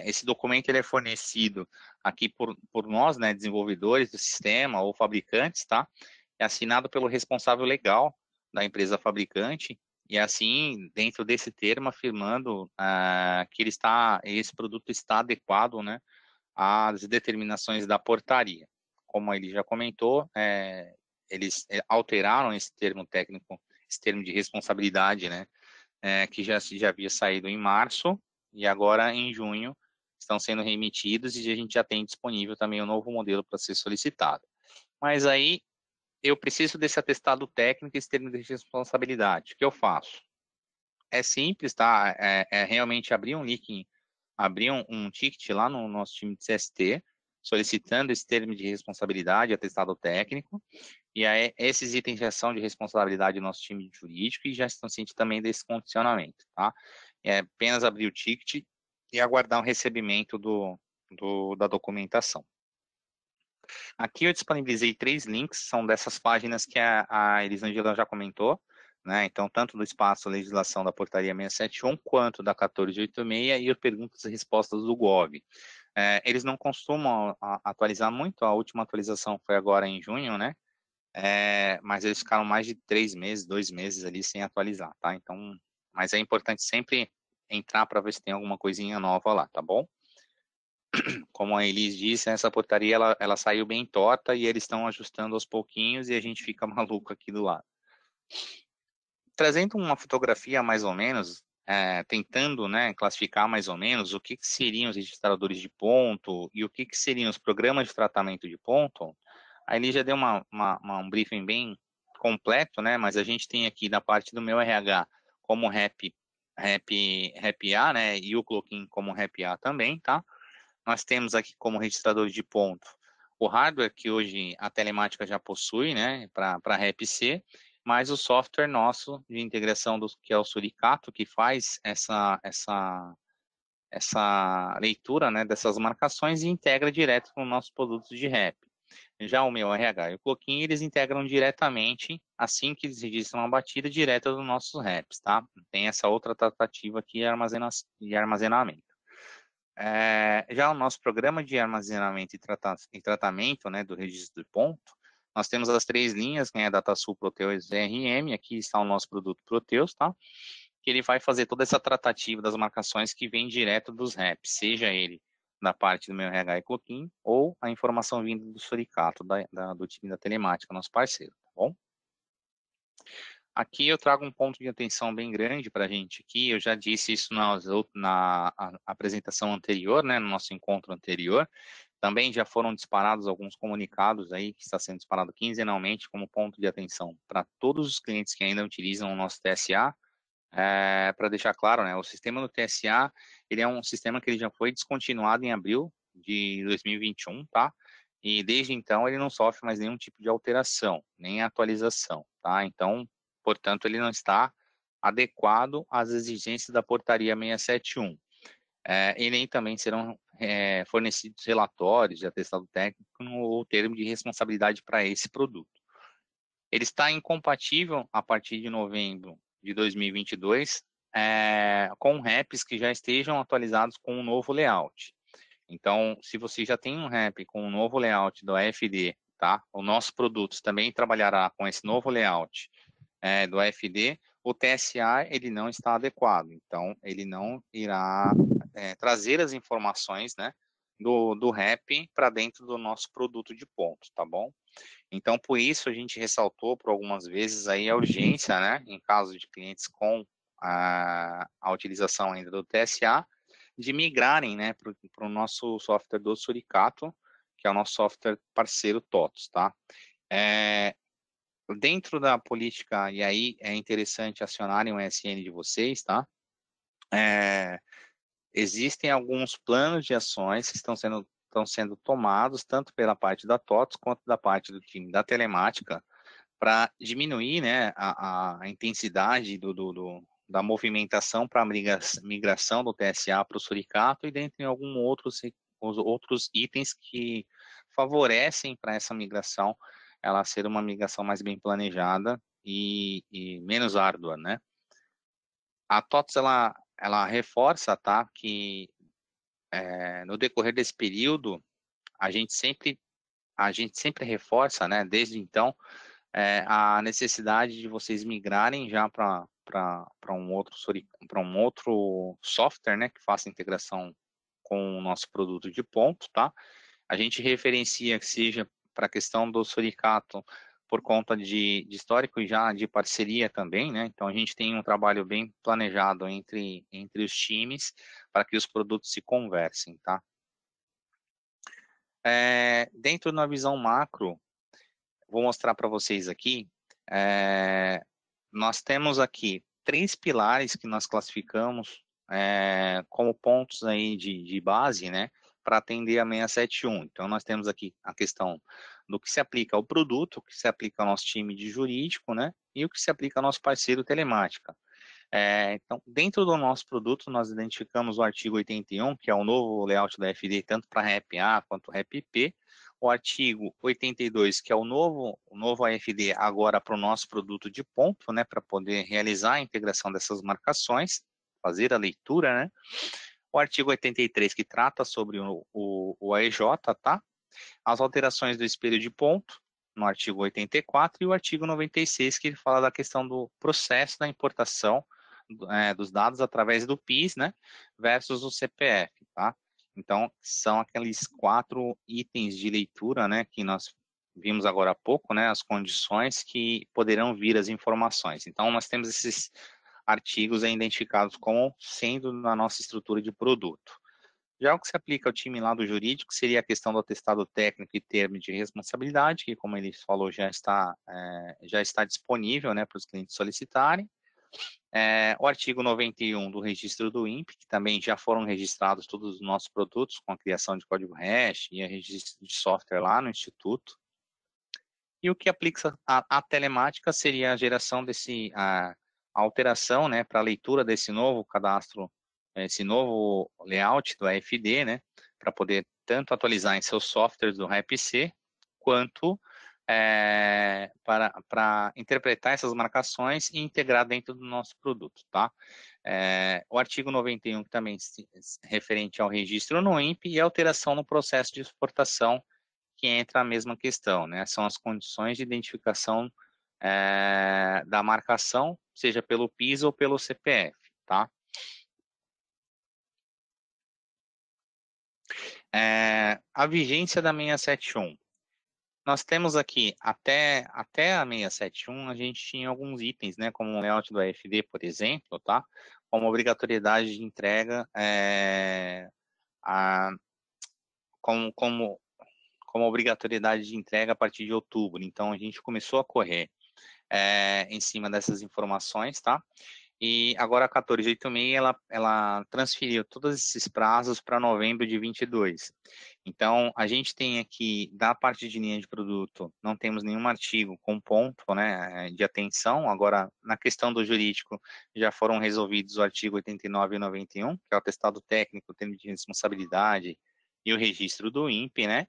Esse documento ele é fornecido aqui por nós, né, desenvolvedores do sistema ou fabricantes, tá? É assinado pelo responsável legal da empresa fabricante, e assim, dentro desse termo, afirmando que esse produto está adequado, né, às determinações da portaria. Como ele já comentou, eles alteraram esse termo técnico, esse termo de responsabilidade, né, que já havia saído em março, e agora em junho estão sendo remetidos e a gente já tem disponível também um novo modelo para ser solicitado. Mas aí eu preciso desse atestado técnico e esse termo de responsabilidade. O que eu faço? É simples, tá? É realmente abrir um link, abrir um ticket lá no nosso time de CST, solicitando esse termo de responsabilidade, atestado técnico, e aí esses itens já são de responsabilidade do nosso time jurídico e já estão cientes também desse condicionamento, tá? É apenas abrir o ticket e aguardar o recebimento da documentação. Aqui eu disponibilizei 3 links, são dessas páginas que a Elisângela já comentou, né? Então, tanto do espaço legislação da portaria 671, quanto da 1486 e as perguntas e respostas do GOV. Eles não costumam atualizar muito, a última atualização foi agora em junho, né? Mas eles ficaram mais de 3 meses, 2 meses ali sem atualizar, tá? Então, mas é importante sempre entrar para ver se tem alguma coisinha nova lá, tá bom? Como a Elis disse, essa portaria ela saiu bem torta e eles estão ajustando aos pouquinhos e a gente fica maluco aqui do lado. Trazendo uma fotografia mais ou menos, tentando, né, classificar mais ou menos o que seriam os registradores de ponto e o que seriam os programas de tratamento de ponto, a Elis já deu um briefing bem completo, né, mas a gente tem aqui da parte do meu RH como RAP-A, né, e o Cloaking como RAP-A também, tá? Nós temos aqui como registrador de ponto o hardware que hoje a telemática já possui, né, para RAP-C, mas o software nosso de integração que é o Suricato, que faz essa leitura, né, dessas marcações e integra direto com nossos produtos de RAP. Já o meu RH e o Cloaking, eles integram diretamente, assim que eles registram a batida, direta dos nossos RAPs, tá? Tem essa outra tratativa aqui de armazenamento. Já o nosso programa de armazenamento e tratamento, né, do registro de ponto, nós temos as 3 linhas, né, DataSul, Proteus e RM, aqui está o nosso produto Proteus, tá? Que ele vai fazer toda essa tratativa das marcações que vem direto dos RAPs, seja ele da parte do meu RH e Cloaking, ou a informação vinda do Suricato, do time da telemática, nosso parceiro, tá bom? Aqui eu trago um ponto de atenção bem grande para a gente aqui, eu já disse isso na apresentação anterior, né, no nosso encontro anterior, também já foram disparados alguns comunicados aí, que está sendo disparado quinzenalmente como ponto de atenção para todos os clientes que ainda utilizam o nosso TSA, para deixar claro, né, o sistema do TSA, ele é um sistema que ele já foi descontinuado em abril de 2021, tá? E desde então ele não sofre mais nenhum tipo de alteração, nem atualização, tá? Então, portanto, ele não está adequado às exigências da portaria 671. E nem também serão fornecidos relatórios de atestado técnico ou termo de responsabilidade para esse produto. Ele está incompatível a partir de novembro de 2022 com RAPs que já estejam atualizados com um novo layout. Então, se você já tem um RAP com um novo layout do AFD, tá? O nosso produto também trabalhará com esse novo layout do AFD, o TSA ele não está adequado, então ele não irá trazer as informações, né, do RAP para dentro do nosso produto de pontos, tá bom? Então, por isso a gente ressaltou por algumas vezes aí a urgência, né, em caso de clientes com a utilização ainda do TSA, de migrarem, né, para o nosso software do Suricato, que é o nosso software parceiro TOTOS, tá? Dentro da política, e aí é interessante acionarem o ESN de vocês, tá? Existem alguns planos de ações que estão sendo tomados, tanto pela parte da TOTOS, quanto da parte do time da telemática, para diminuir, né, a intensidade da movimentação para a migração do TSA para o Suricato e dentre os outros itens que favorecem para essa migração, ela ser uma migração mais bem planejada e menos árdua, né? A TOTS, ela reforça, tá, que no decorrer desse período, a gente sempre reforça, né, desde então, a necessidade de vocês migrarem já para um outro software, né, que faça integração com o nosso produto de ponto, tá? A gente referencia que seja para a questão do Suricato por conta de histórico já de parceria também, né? Então a gente tem um trabalho bem planejado entre os times para que os produtos se conversem, tá? Dentro da visão macro, vou mostrar para vocês aqui, nós temos aqui 3 pilares que nós classificamos como pontos aí de base, né, para atender a 671. Então, nós temos aqui a questão do que se aplica ao produto, o que se aplica ao nosso time de jurídico, né, e o que se aplica ao nosso parceiro telemática. Então, dentro do nosso produto, nós identificamos o artigo 81, que é o novo layout da FD, tanto para REP-A quanto REP-P, o artigo 82, que é o novo AFD agora para o nosso produto de ponto, né, para poder realizar a integração dessas marcações, fazer a leitura, né, o artigo 83, que trata sobre o AEJ, tá, as alterações do espelho de ponto, no artigo 84, e o artigo 96, que fala da questão do processo da importação dos dados através do PIS, né, versus o CPF, tá? Então, são aqueles 4 itens de leitura, né, que nós vimos agora há pouco, né, as condições que poderão vir as informações. Então, nós temos esses artigos identificados como sendo na nossa estrutura de produto. Já o que se aplica ao time lá do jurídico seria a questão do atestado técnico e termo de responsabilidade, que, como ele falou, já está disponível, né, para os clientes solicitarem. O artigo 91 do registro do INPE, que também já foram registrados todos os nossos produtos com a criação de código hash e a registro de software lá no Instituto. E o que aplica à telemática seria a geração a alteração, né, para a leitura desse novo cadastro, esse novo layout do AFD, né, para poder tanto atualizar em seus softwares do REPC, quanto para interpretar essas marcações e integrar dentro do nosso produto, tá? O artigo 91 também referente ao registro no INPE e alteração no processo de exportação, que entra a mesma questão, né? São as condições de identificação da marcação, seja pelo PIS ou pelo CPF, tá? A vigência da 671. Nós temos aqui, até a 671, a gente tinha alguns itens, né, como o layout do AFD, por exemplo, tá? Como obrigatoriedade de entrega, como obrigatoriedade de entrega a partir de outubro. Então, a gente começou a correr em cima dessas informações, tá? E agora a 1486, ela transferiu todos esses prazos para novembro de 22. Então, a gente tem aqui, da parte de linha de produto, não temos nenhum artigo com ponto, né, de atenção. Agora, na questão do jurídico, já foram resolvidos o artigo 89 e 91, que é o atestado técnico, o termo de responsabilidade e o registro do INPE, né?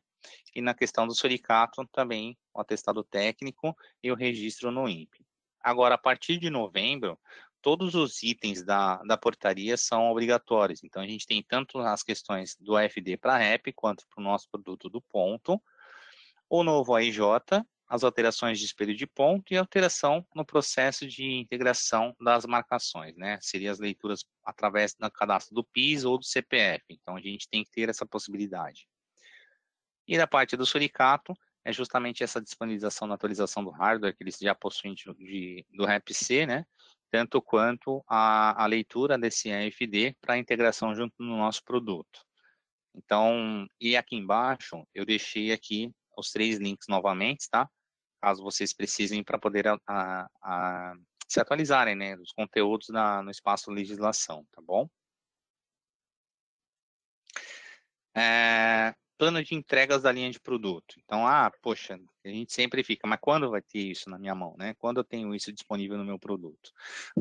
E na questão do suricato, também o atestado técnico e o registro no INPE. Agora, a partir de novembro, todos os itens da portaria são obrigatórios. Então, a gente tem tanto as questões do AFD para REP, quanto para o nosso produto do ponto, o novo AIJ, as alterações de espelho de ponto e alteração no processo de integração das marcações, né? Seriam as leituras através do cadastro do PIS ou do CPF. Então, a gente tem que ter essa possibilidade. E da parte do suricato, é justamente essa disponibilização na atualização do hardware que eles já possuem do REPC, né? Tanto quanto a leitura desse AFD para integração junto no nosso produto. Então, e aqui embaixo, eu deixei aqui os 3 links novamente, tá? Caso vocês precisem para poder se atualizarem, né? Os conteúdos no espaço legislação, tá bom? Plano de entregas da linha de produto. Então, poxa, a gente sempre fica, mas quando vai ter isso na minha mão, né? Quando eu tenho isso disponível no meu produto?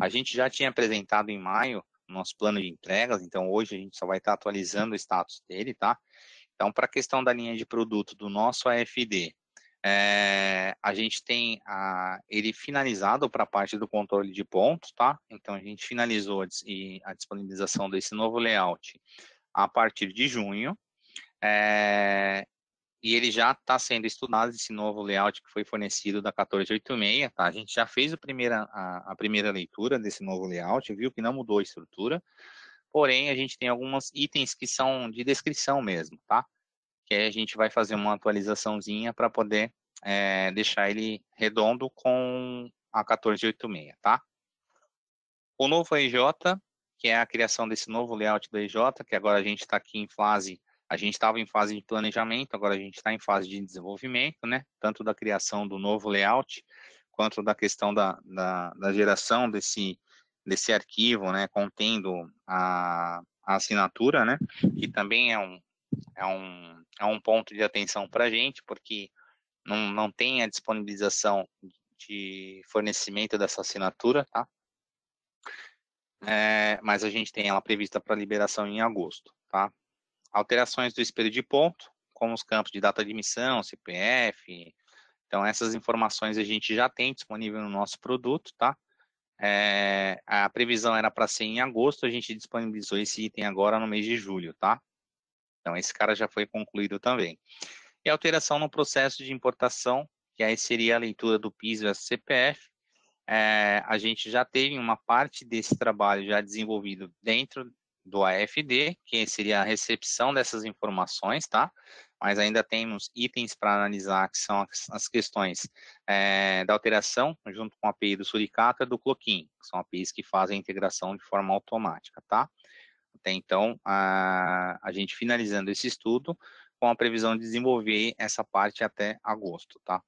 A gente já tinha apresentado em maio o nosso plano de entregas, então hoje a gente só vai estar atualizando o status dele, tá? Então, para a questão da linha de produto do nosso AFD, a gente tem ele finalizado para a parte do controle de pontos, tá? Então, a gente finalizou a disponibilização desse novo layout a partir de junho, e ele já está sendo estudado, esse novo layout que foi fornecido da 1486, tá? A gente já fez a primeira leitura desse novo layout, viu que não mudou a estrutura, porém a gente tem alguns itens que são de descrição mesmo, tá? Que aí a gente vai fazer uma atualizaçãozinha para poder deixar ele redondo com a 1486, tá? O novo EJ, que é a criação desse novo layout do EJ, que agora a gente está aqui em fase, a gente estava em fase de planejamento, agora a gente está em fase de desenvolvimento, né? Tanto da criação do novo layout, quanto da questão da geração desse arquivo, né? Contendo a assinatura, né? Que também é um ponto de atenção para a gente, porque não tem a disponibilização de fornecimento dessa assinatura, tá? Mas a gente tem ela prevista para liberação em agosto, tá? Alterações do espelho de ponto, como os campos de data de emissão, CPF, então essas informações a gente já tem disponível no nosso produto, tá? A previsão era para ser em agosto, a gente disponibilizou esse item agora no mês de julho, tá? Então esse cara já foi concluído também. E alteração no processo de importação, que aí seria a leitura do PIS versus CPF. A gente já teve uma parte desse trabalho já desenvolvido dentro do AFD, que seria a recepção dessas informações, tá? Mas ainda temos itens para analisar, que são as questões da alteração, junto com a API do Suricato e do Cloquin, que são APIs que fazem a integração de forma automática, tá? Até então, a gente finalizando esse estudo, com a previsão de desenvolver essa parte até agosto, tá?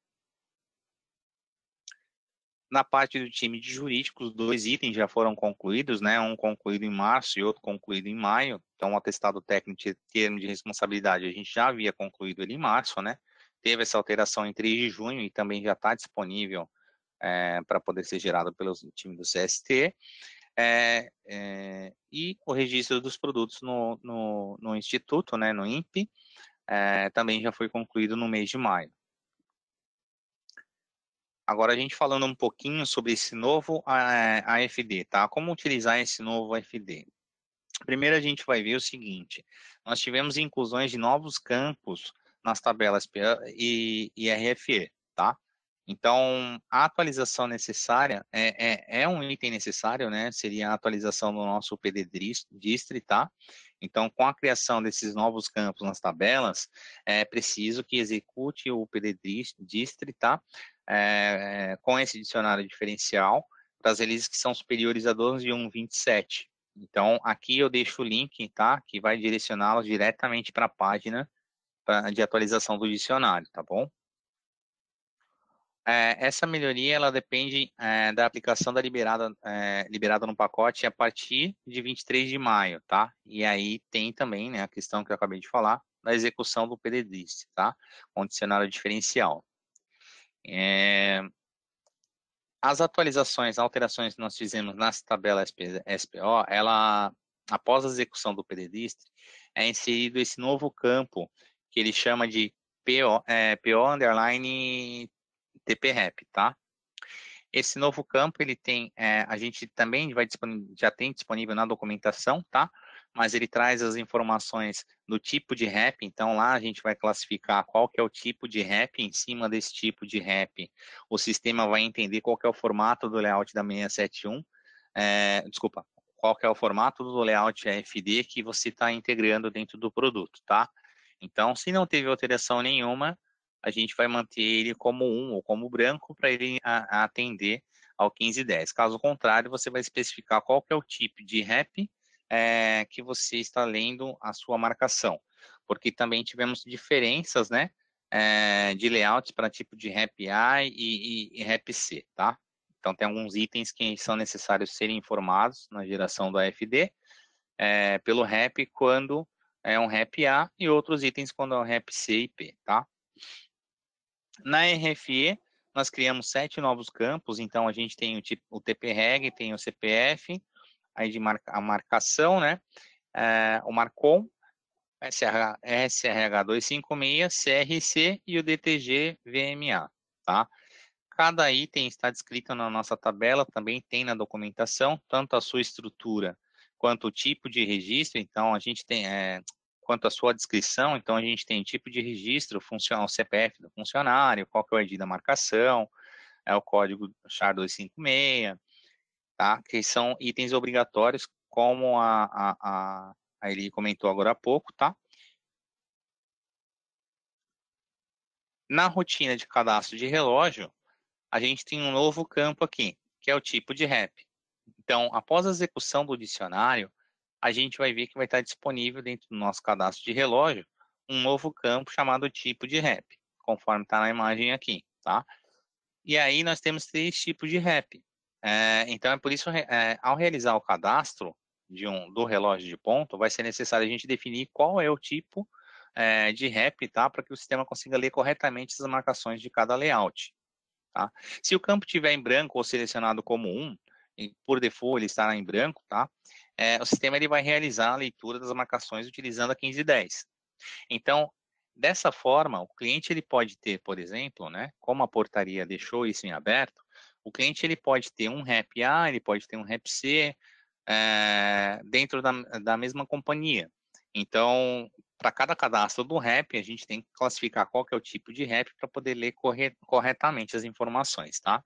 Na parte do time de jurídicos, 2 itens já foram concluídos, né? Um concluído em março e outro concluído em maio. Então, o atestado técnico de termo de responsabilidade, a gente já havia concluído ele em março, né? Teve essa alteração em 3 de junho e também já está disponível para poder ser gerado pelo time do CST. E o registro dos produtos no Instituto, né? No INPE, também já foi concluído no mês de maio. Agora a gente falando um pouquinho sobre esse novo AFD, tá? Como utilizar esse novo AFD? Primeiro a gente vai ver o seguinte, nós tivemos inclusões de novos campos nas tabelas PA e RFE, tá? Então, a atualização necessária é um item necessário, né? Seria a atualização do nosso PD Distri, tá? Então, com a criação desses novos campos nas tabelas, é preciso que execute o PD Distri, tá? Com esse dicionário diferencial para as releases que são superiores a 12.1.27. Então, aqui eu deixo o link, tá? Que vai direcioná-los diretamente para a página de atualização do dicionário, tá bom? Essa melhoria, ela depende da aplicação da liberada no pacote a partir de 23 de maio, tá? E aí tem também, né, a questão que eu acabei de falar, da execução do PDDIST, tá? Com dicionário diferencial. As alterações que nós fizemos nas tabelas SPO, após a execução do PDDIST, é inserido esse novo campo, que ele chama de PO TPREP, tá? Esse novo campo, ele tem, a gente também já tem disponível na documentação, tá? Mas ele traz as informações do tipo de REP, então lá a gente vai classificar qual que é o tipo de REP, em cima desse tipo de REP, o sistema vai entender qual que é o formato do layout da 671, desculpa, qual que é o formato do layout AFD que você está integrando dentro do produto, tá? Então, se não teve alteração nenhuma, a gente vai manter ele como 1 ou como branco para ele atender ao 1510. Caso contrário, você vai especificar qual que é o tipo de REP que você está lendo a sua marcação. Porque também tivemos diferenças, né, de layouts para tipo de REP A e REP C, tá? Então, tem alguns itens que são necessários serem informados na geração do AFD pelo REP quando é um REP A e outros itens quando é um REP C e P, tá? Na RFE, nós criamos 7 novos campos, então a gente tem o TPREG, tem o CPF, aí a marcação, né? O Marcom, SRH 256, CRC e o DTG VMA, tá? Cada item está descrito na nossa tabela, também tem na documentação, tanto a sua estrutura quanto o tipo de registro, então a gente tem, quanto a sua descrição, então a gente tem tipo de registro, o CPF do funcionário, qual que é o ID da marcação, o código SHA 256, tá? Que são itens obrigatórios, como a Eli comentou agora há pouco, tá? Na rotina de cadastro de relógio, a gente tem um novo campo aqui, que é o tipo de rap. Então, após a execução do dicionário, a gente vai ver que vai estar disponível dentro do nosso cadastro de relógio um novo campo chamado tipo de rap, conforme está na imagem aqui, tá? E aí nós temos 3 tipos de rap. Então, é por isso, ao realizar o cadastro do relógio de ponto, vai ser necessário a gente definir qual é o tipo de rap, tá? Para que o sistema consiga ler corretamente as marcações de cada layout. Tá? Se o campo estiver em branco ou selecionado como 1, e por default ele estará em branco, tá? O sistema ele vai realizar a leitura das marcações utilizando a 1510. Então, dessa forma, o cliente ele pode ter, por exemplo, né, como a portaria deixou isso em aberto, o cliente ele pode ter um rap A, ele pode ter um rap C dentro da mesma companhia. Então, para cada cadastro do rap, a gente tem que classificar qual que é o tipo de rap para poder ler corretamente as informações, tá?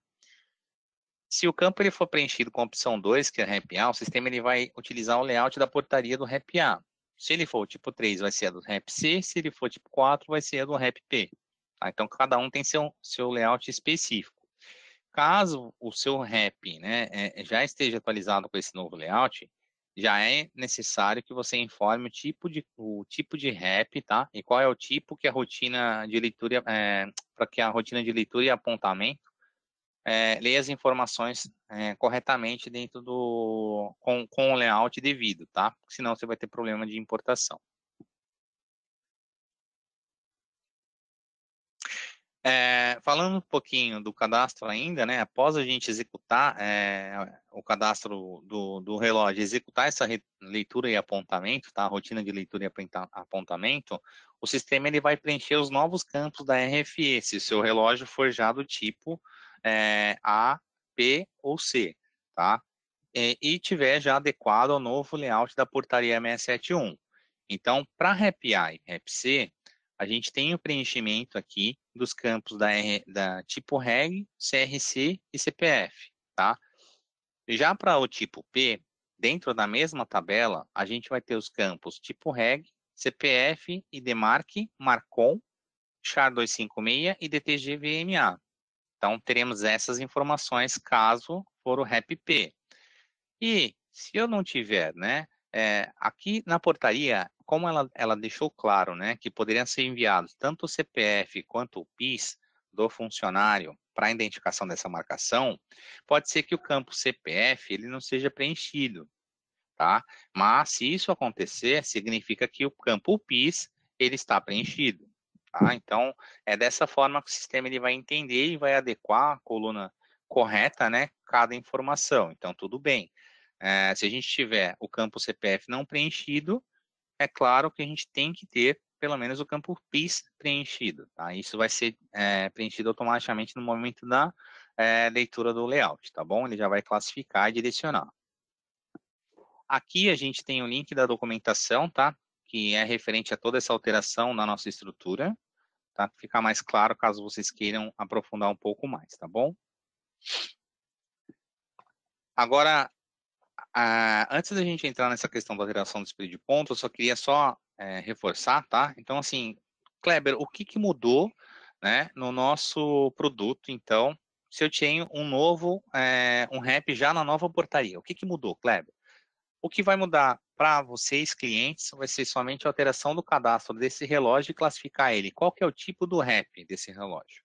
Se o campo ele for preenchido com a opção 2, que é rap A, o sistema ele vai utilizar o layout da portaria do rap A. Se ele for o tipo 3, vai ser a do rap C. Se ele for tipo 4, vai ser a do rap P. Tá? Então, cada um tem seu layout específico. Caso o seu rap, né, já esteja atualizado com esse novo layout, já é necessário que você informe o tipo de rap, tá? E qual é o tipo que a rotina de leitura, para que a rotina de leitura e apontamento leia as informações corretamente dentro com o layout devido, tá? Senão você vai ter problema de importação. Falando um pouquinho do cadastro ainda, né? Após a gente executar o cadastro do relógio, executar essa leitura e apontamento, tá? A rotina de leitura e apontamento, o sistema ele vai preencher os novos campos da RFE, se o seu relógio for já do tipo A, P ou C, tá? E tiver já adequado ao novo layout da portaria 671. Então, para rap A e rap C, a gente tem o preenchimento aqui dos campos da tipo reg, CRC e CPF, tá? Já para o tipo P, dentro da mesma tabela, a gente vai ter os campos tipo reg, CPF, IDMARC, Marcon, char 256 e DTG-VMA. Então, teremos essas informações caso for o rap P. E se eu não tiver, né, aqui na portaria, como ela deixou claro, né, que poderiam ser enviados tanto o CPF quanto o PIS do funcionário para a identificação dessa marcação, pode ser que o campo CPF ele não seja preenchido, tá? Mas se isso acontecer, significa que o campo PIS ele está preenchido, tá? Então, é dessa forma que o sistema ele vai entender e vai adequar a coluna correta, né, cada informação. Então, tudo bem. Se a gente tiver o campo CPF não preenchido, é claro que a gente tem que ter pelo menos o campo PIS preenchido. Tá? Isso vai ser preenchido automaticamente no momento da leitura do layout, tá bom? Ele já vai classificar e direcionar. Aqui a gente tem o link da documentação, tá? Que é referente a toda essa alteração na nossa estrutura, tá? Ficar mais claro caso vocês queiram aprofundar um pouco mais, tá bom? Agora, antes da gente entrar nessa questão da alteração do espelho de ponto, eu só queria reforçar, tá? Então, assim, Kleber, o que mudou, né, no nosso produto, então, se eu tenho um rap já na nova portaria? O que mudou, Kleber? O que vai mudar para vocês, clientes, vai ser somente a alteração do cadastro desse relógio e classificar ele. Qual que é o tipo do rap desse relógio?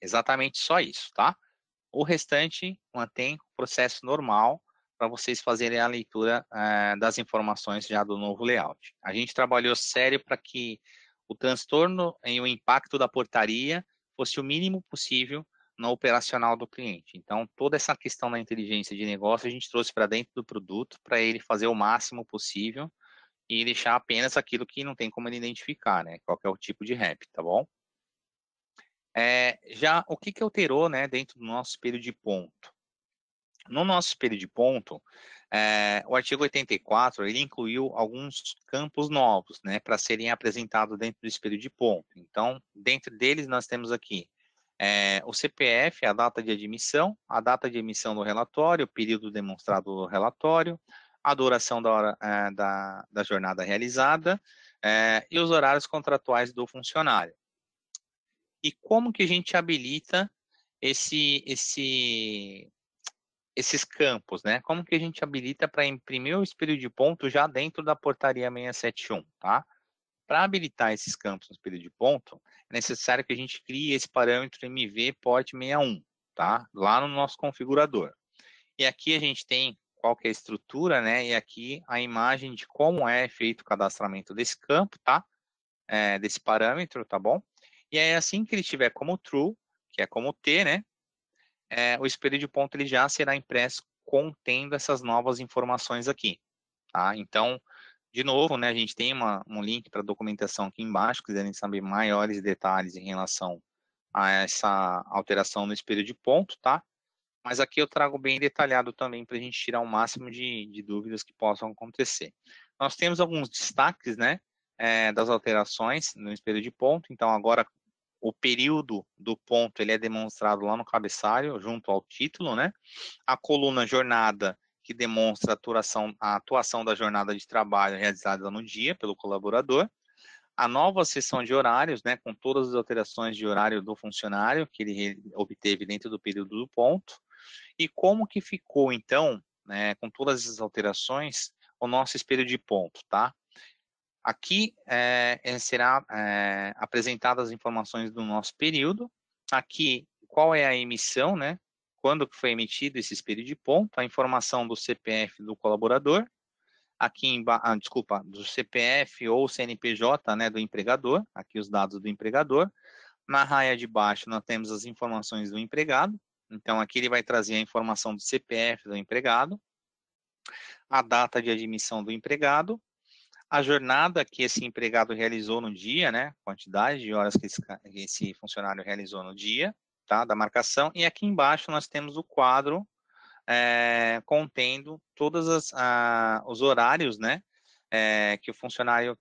Exatamente só isso, tá? O restante mantém o processo normal para vocês fazerem a leitura das informações já do novo layout. A gente trabalhou sério para que o transtorno e o impacto da portaria fosse o mínimo possível no operacional do cliente. Então, toda essa questão da inteligência de negócio a gente trouxe para dentro do produto para ele fazer o máximo possível e deixar apenas aquilo que não tem como ele identificar, né? Qual que é o tipo de rap, tá bom? Já o que alterou, né, dentro do nosso espelho de ponto? No nosso espelho de ponto, o artigo 84, ele incluiu alguns campos novos, né, para serem apresentados dentro do espelho de ponto. Então, dentro deles, nós temos aqui o CPF, a data de admissão, a data de emissão do relatório, o período demonstrado do relatório, a duração da hora da jornada realizada e os horários contratuais do funcionário. E como que a gente habilita esses campos, né? Como que a gente habilita para imprimir o espelho de ponto já dentro da portaria 671, tá? Para habilitar esses campos no espelho de ponto, é necessário que a gente crie esse parâmetro MV port 61, tá? Lá no nosso configurador. E aqui a gente tem qual que é a estrutura, né? E aqui a imagem de como é feito o cadastramento desse campo, tá? Desse parâmetro, tá bom? E aí assim que ele estiver como true, que é como T, né? O espelho de ponto ele já será impresso contendo essas novas informações aqui, tá? Então, de novo, né, a gente tem um link para documentação aqui embaixo, se quiserem saber maiores detalhes em relação a essa alteração no espelho de ponto, tá? Mas aqui eu trago bem detalhado também para a gente tirar o máximo de dúvidas que possam acontecer. Nós temos alguns destaques, né, das alterações no espelho de ponto. Então, agora o período do ponto ele é demonstrado lá no cabeçalho, junto ao título, né? A coluna jornada, que demonstra a atuação da jornada de trabalho realizada no dia pelo colaborador. A nova seção de horários, né, com todas as alterações de horário do funcionário que ele obteve dentro do período do ponto. E como que ficou, então, né, com todas essas alterações, o nosso espelho de ponto, tá? Aqui será apresentadas as informações do nosso período. Aqui, qual é a emissão, né? Quando foi emitido esse espelho de ponto, a informação do CPF do colaborador, aqui desculpa, do CPF ou CNPJ, né, do empregador, aqui os dados do empregador. Na raia de baixo, nós temos as informações do empregado. Então, aqui ele vai trazer a informação do CPF do empregado, a data de admissão do empregado, a jornada que esse empregado realizou no dia, né? Quantidade de horas que esse funcionário realizou no dia, tá? Da marcação. E aqui embaixo nós temos o quadro contendo todos os horários, né? Que o funcionário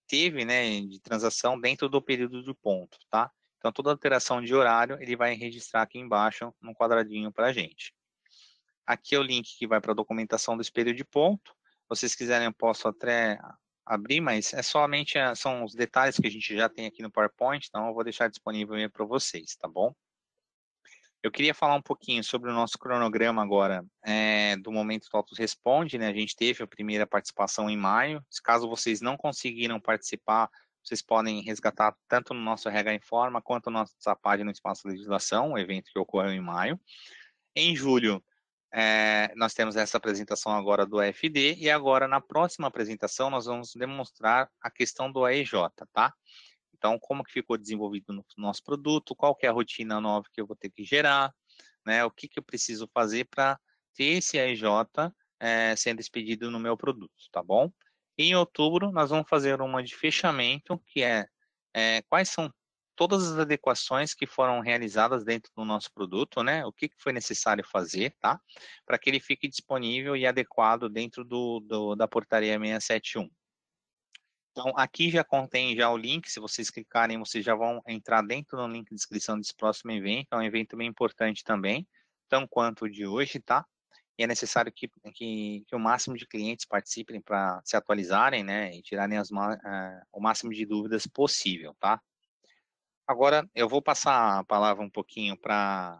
teve, né? De transação dentro do período do ponto, tá? Então, toda alteração de horário, ele vai registrar aqui embaixo, no quadradinho para a gente. Aqui é o link que vai para a documentação do espelho de ponto. Se vocês quiserem, eu posso até abrir, mas são os detalhes que a gente já tem aqui no PowerPoint, então eu vou deixar disponível aí para vocês, tá bom? Eu queria falar um pouquinho sobre o nosso cronograma agora, do Momento TOTUS Responde, né? A gente teve a primeira participação em maio. Caso vocês não conseguiram participar, vocês podem resgatar tanto no nosso RH Informa, quanto na nossa página no Espaço Legislação, o evento que ocorreu em maio. Em julho, nós temos essa apresentação agora do AFD, e agora na próxima apresentação nós vamos demonstrar a questão do AEJ, tá? Então, como que ficou desenvolvido no nosso produto, qual que é a rotina nova que eu vou ter que gerar, né? O que que eu preciso fazer para ter esse AEJ sendo expedido no meu produto, tá bom? Em outubro, nós vamos fazer uma de fechamento, que quais são todas as adequações que foram realizadas dentro do nosso produto, né? O que foi necessário fazer, tá? Para que ele fique disponível e adequado dentro da portaria 671. Então, aqui já contém já o link, se vocês clicarem, vocês já vão entrar dentro do link de inscrição desse próximo evento, é um evento bem importante também, tão quanto o de hoje, tá? E é necessário que o máximo de clientes participem para se atualizarem, né, e tirarem o máximo de dúvidas possível, tá? Agora, eu vou passar a palavra um pouquinho para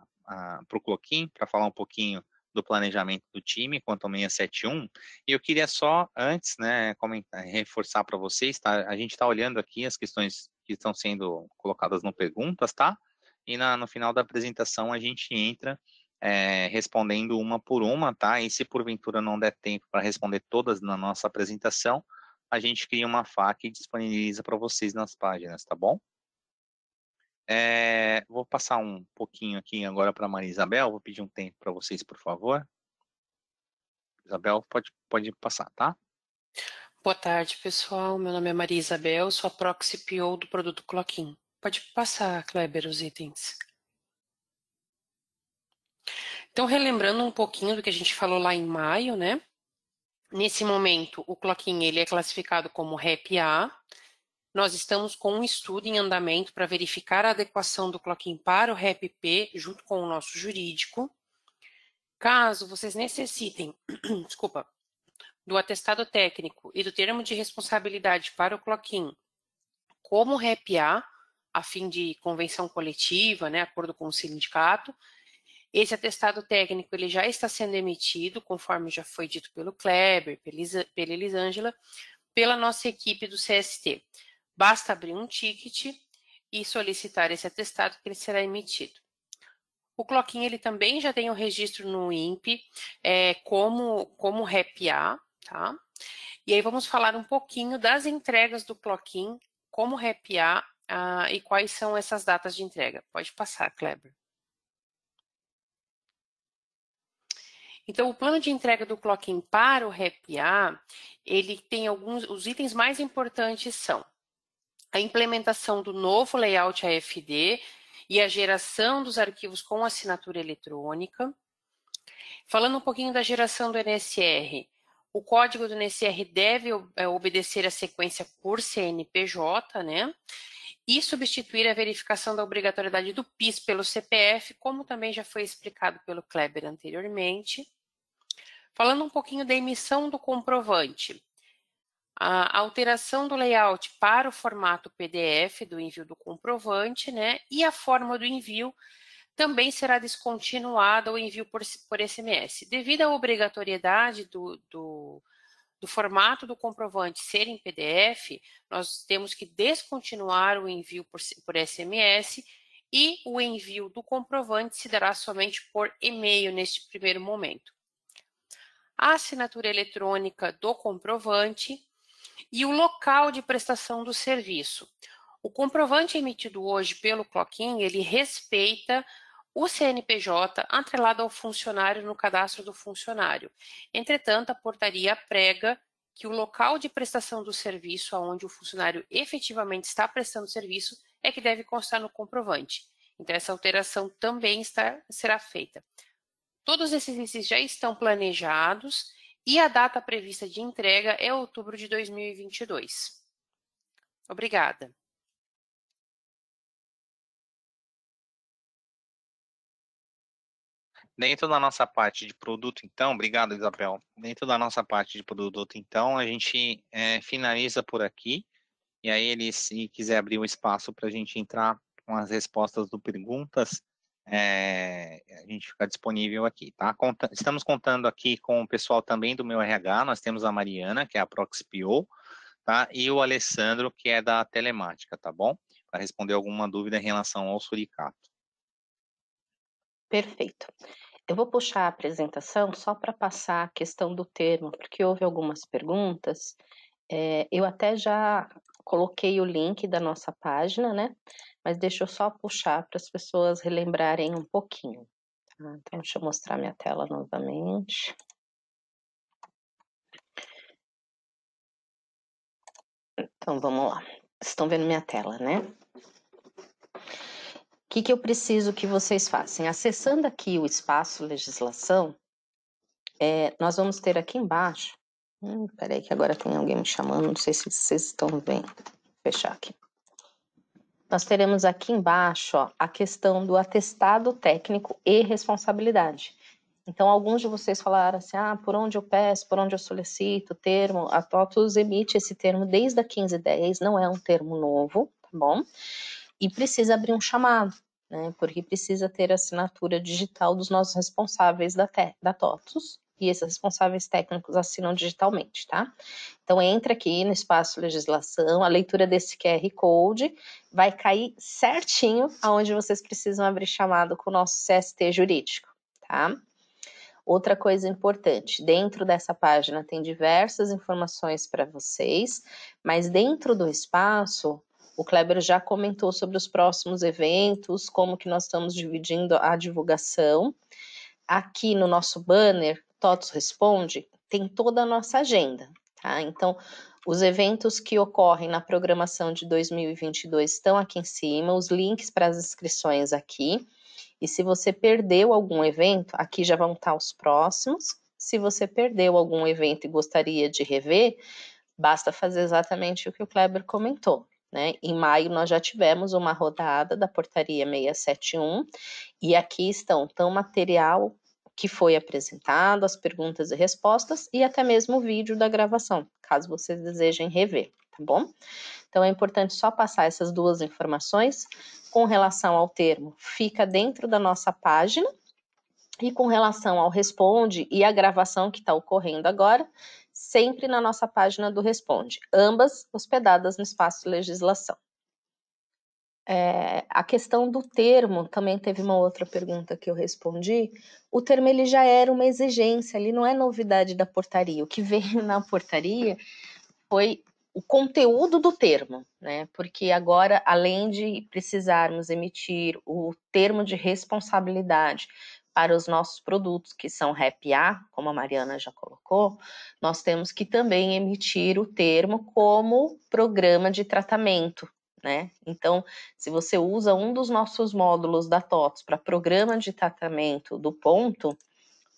o Cloquim, para falar um pouquinho do planejamento do time quanto ao 671, e eu queria só, antes, né, reforçar para vocês, tá? A gente está olhando aqui as questões que estão sendo colocadas no perguntas, tá? E no final da apresentação a gente entra respondendo uma por uma, tá? E se porventura não der tempo para responder todas na nossa apresentação, a gente cria uma FAQ e disponibiliza para vocês nas páginas, tá bom? Vou passar um pouquinho aqui agora para a Maria Isabel, vou pedir um tempo para vocês, por favor. Isabel, pode passar, tá? Boa tarde, pessoal. Meu nome é Maria Isabel, sou a Proxy PO do produto Cloquin. Pode passar, Kleber, os itens. Então, relembrando um pouquinho do que a gente falou lá em maio, né? Nesse momento, o Cloquin ele é classificado como REP A. Nós estamos com um estudo em andamento para verificar a adequação do Cloquin para o REP P, junto com o nosso jurídico. Caso vocês necessitem, desculpa, do atestado técnico e do termo de responsabilidade para o Cloquin como REP A, a fim de convenção coletiva, né, acordo com o sindicato. Esse atestado técnico ele já está sendo emitido, conforme já foi dito pelo Kleber, pela Elisângela, pela nossa equipe do CST. Basta abrir um ticket e solicitar esse atestado que ele será emitido. O Cloquin ele também já tem o registro no INPE como REP-A, tá? E aí vamos falar um pouquinho das entregas do Cloquin como REP-A e quais são essas datas de entrega. Pode passar, Kleber. Então, o plano de entrega do Cloquin para o REP-A, ele tem os itens mais importantes são a implementação do novo layout AFD e a geração dos arquivos com assinatura eletrônica. Falando um pouquinho da geração do NSR, o código do NSR deve obedecer a sequência por CNPJ, né? E substituir a verificação da obrigatoriedade do PIS pelo CPF, como também já foi explicado pelo Kleber anteriormente. Falando um pouquinho da emissão do comprovante, a alteração do layout para o formato PDF do envio do comprovante, né? E a forma do envio também será descontinuada o envio por SMS. Devido à obrigatoriedade do formato do comprovante ser em PDF, nós temos que descontinuar o envio por SMS e o envio do comprovante se dará somente por e-mail neste primeiro momento. A assinatura eletrônica do comprovante e o local de prestação do serviço. O comprovante emitido hoje pelo Cloquin, ele respeita o CNPJ atrelado ao funcionário no cadastro do funcionário. Entretanto, a portaria prega que o local de prestação do serviço, onde o funcionário efetivamente está prestando serviço, é que deve constar no comprovante. Então, essa alteração também será feita. Todos esses itens já estão planejados e a data prevista de entrega é outubro de 2022. Obrigada. Dentro da nossa parte de produto, então, obrigado, Isabel. Dentro da nossa parte de produto, então, a gente finaliza por aqui. E aí, se quiser abrir um espaço para a gente entrar com as respostas do perguntas, a gente fica disponível aqui, tá? Estamos contando aqui com o pessoal também do meu RH. Nós temos a Mariana, que é a Proxpio, tá? E o Alessandro, que é da Telemática, tá bom? Para responder alguma dúvida em relação ao suricato. Perfeito. Eu vou puxar a apresentação só para passar a questão do termo, porque houve algumas perguntas. Eu até já coloquei o link da nossa página, né? Mas deixa eu só puxar para as pessoas relembrarem um pouquinho. Tá? Então, deixa eu mostrar minha tela novamente. Então, vamos lá. Vocês estão vendo minha tela, né? O que eu preciso que vocês façam? Acessando aqui o espaço legislação, nós vamos ter aqui embaixo. Peraí, que agora tem alguém me chamando, não sei se vocês estão vendo. Vou fechar aqui. Nós teremos aqui embaixo, ó, a questão do atestado técnico e responsabilidade. Então, alguns de vocês falaram assim, por onde eu peço, por onde eu solicito, termo, a TOTUS emite esse termo desde a 1510, não é um termo novo, tá bom? E precisa abrir um chamado, né, porque precisa ter a assinatura digital dos nossos responsáveis da TOTUS, e esses responsáveis técnicos assinam digitalmente, tá? Então, entra aqui no espaço legislação, a leitura desse QR Code vai cair certinho aonde vocês precisam abrir chamado com o nosso CST jurídico, tá? Outra coisa importante, dentro dessa página tem diversas informações para vocês, mas dentro do espaço, o Kleber já comentou sobre os próximos eventos, como que nós estamos dividindo a divulgação. Aqui no nosso banner, TOTUS Responde, tem toda a nossa agenda, tá? Então, os eventos que ocorrem na programação de 2022 estão aqui em cima, os links para as inscrições aqui. E se você perdeu algum evento, aqui já vão estar os próximos. Se você perdeu algum evento e gostaria de rever, basta fazer exatamente o que o Kleber comentou, né? Em maio nós já tivemos uma rodada da portaria 671 e aqui estão o material que foi apresentado, as perguntas e respostas e até mesmo o vídeo da gravação, caso vocês desejem rever, tá bom? Então, é importante só passar essas duas informações. Com relação ao termo, fica dentro da nossa página. E com relação ao Responde e a gravação que está ocorrendo agora, sempre na nossa página do Responde, ambas hospedadas no espaço legislação. A questão do termo, também teve uma outra pergunta que eu respondi. O termo ele já era uma exigência, ele não é novidade da portaria. O que veio na portaria foi o conteúdo do termo, né? Porque agora, além de precisarmos emitir o termo de responsabilidade para os nossos produtos, que são REP-A, como a Mariana já colocou, nós temos que também emitir o termo como programa de tratamento, né? Então, se você usa um dos nossos módulos da TOTS para programa de tratamento do ponto,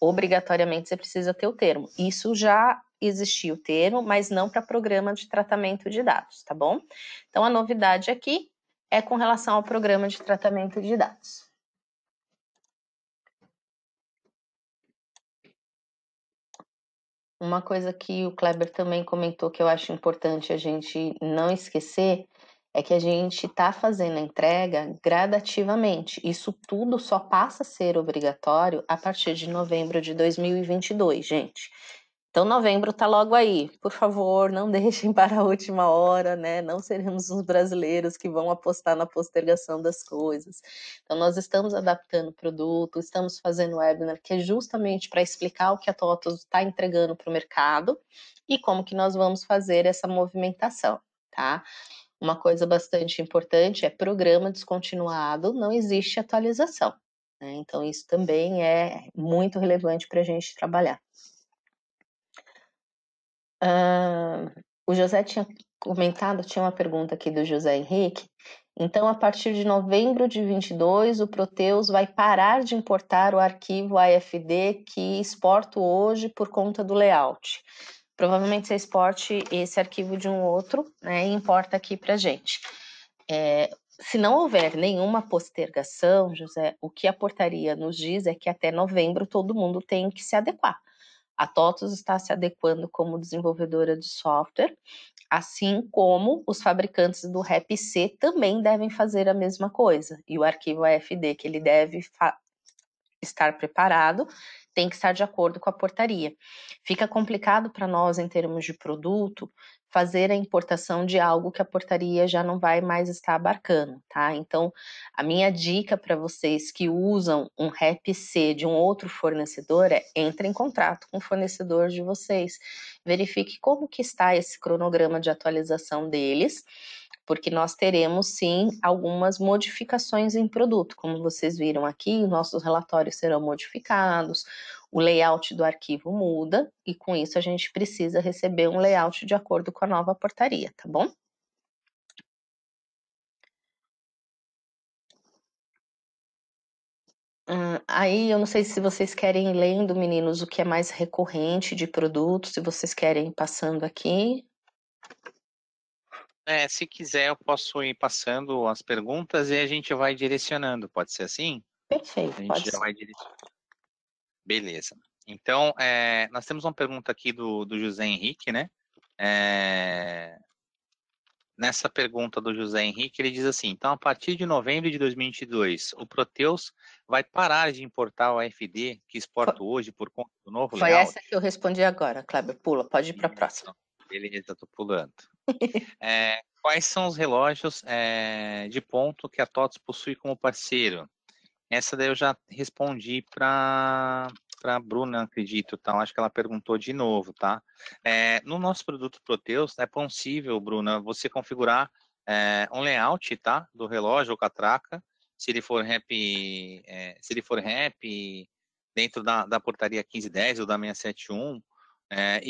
obrigatoriamente você precisa ter o termo. Isso já existia o termo, mas não para programa de tratamento de dados, tá bom? Então, a novidade aqui é com relação ao programa de tratamento de dados. Uma coisa que o Kleber também comentou que eu acho importante a gente não esquecer é que a gente está fazendo a entrega gradativamente. Isso tudo só passa a ser obrigatório a partir de novembro de 2022, gente. Então, novembro está logo aí. Por favor, não deixem para a última hora, né? Não seremos os brasileiros que vão apostar na postergação das coisas. Então, nós estamos adaptando o produto, estamos fazendo webinar, que é justamente para explicar o que a TOTOS está entregando para o mercado e como que nós vamos fazer essa movimentação, tá? Uma coisa bastante importante é programa descontinuado, não existe atualização, né? Então, isso também é muito relevante para a gente trabalhar. O José tinha comentado, tinha uma pergunta aqui do José Henrique. Então, a partir de novembro de 22, o Proteus vai parar de importar o arquivo AFD que exporto hoje por conta do layout. Provavelmente você exporte esse arquivo de um outro, né, e importa aqui para a gente. Se não houver nenhuma postergação, José, o que a portaria nos diz é que até novembro todo mundo tem que se adequar. A TOTOS está se adequando como desenvolvedora de software, assim como os fabricantes do REP-C também devem fazer a mesma coisa. E o arquivo AFD que ele deve estar preparado tem que estar de acordo com a portaria. Fica complicado para nós, em termos de produto, fazer a importação de algo que a portaria já não vai mais estar abarcando, tá? Então, a minha dica para vocês que usam um REP-C de um outro fornecedor é entre em contato com o fornecedor de vocês, verifique como que está esse cronograma de atualização deles, porque nós teremos sim algumas modificações em produto, como vocês viram aqui, nossos relatórios serão modificados, o layout do arquivo muda, e com isso a gente precisa receber um layout de acordo com a nova portaria, tá bom? Aí eu não sei se vocês querem ir lendo, meninos, o que é mais recorrente de produto, se vocês querem ir passando aqui. Se quiser, eu posso ir passando as perguntas e a gente vai direcionando, pode ser assim? Perfeito, A gente pode já ser. vai direcionando. Beleza. Então, nós temos uma pergunta aqui do José Henrique, né? Nessa pergunta do José Henrique, ele diz assim, então, a partir de novembro de 2022, o Proteus vai parar de importar o AFD que exporto hoje por conta do novo Foi layout? essa que eu respondi agora, Kleber, pula, pode ir para a próxima. Beleza, tô pulando. Quais são os relógios de ponto que a TOTOS possui como parceiro? Essa daí eu já respondi para a Bruna, acredito, tá? Acho que ela perguntou de novo, tá? No nosso produto Proteus, é possível, Bruna, você configurar um layout, tá? Do relógio ou catraca, se ele for REP dentro da portaria 1510 ou da 671,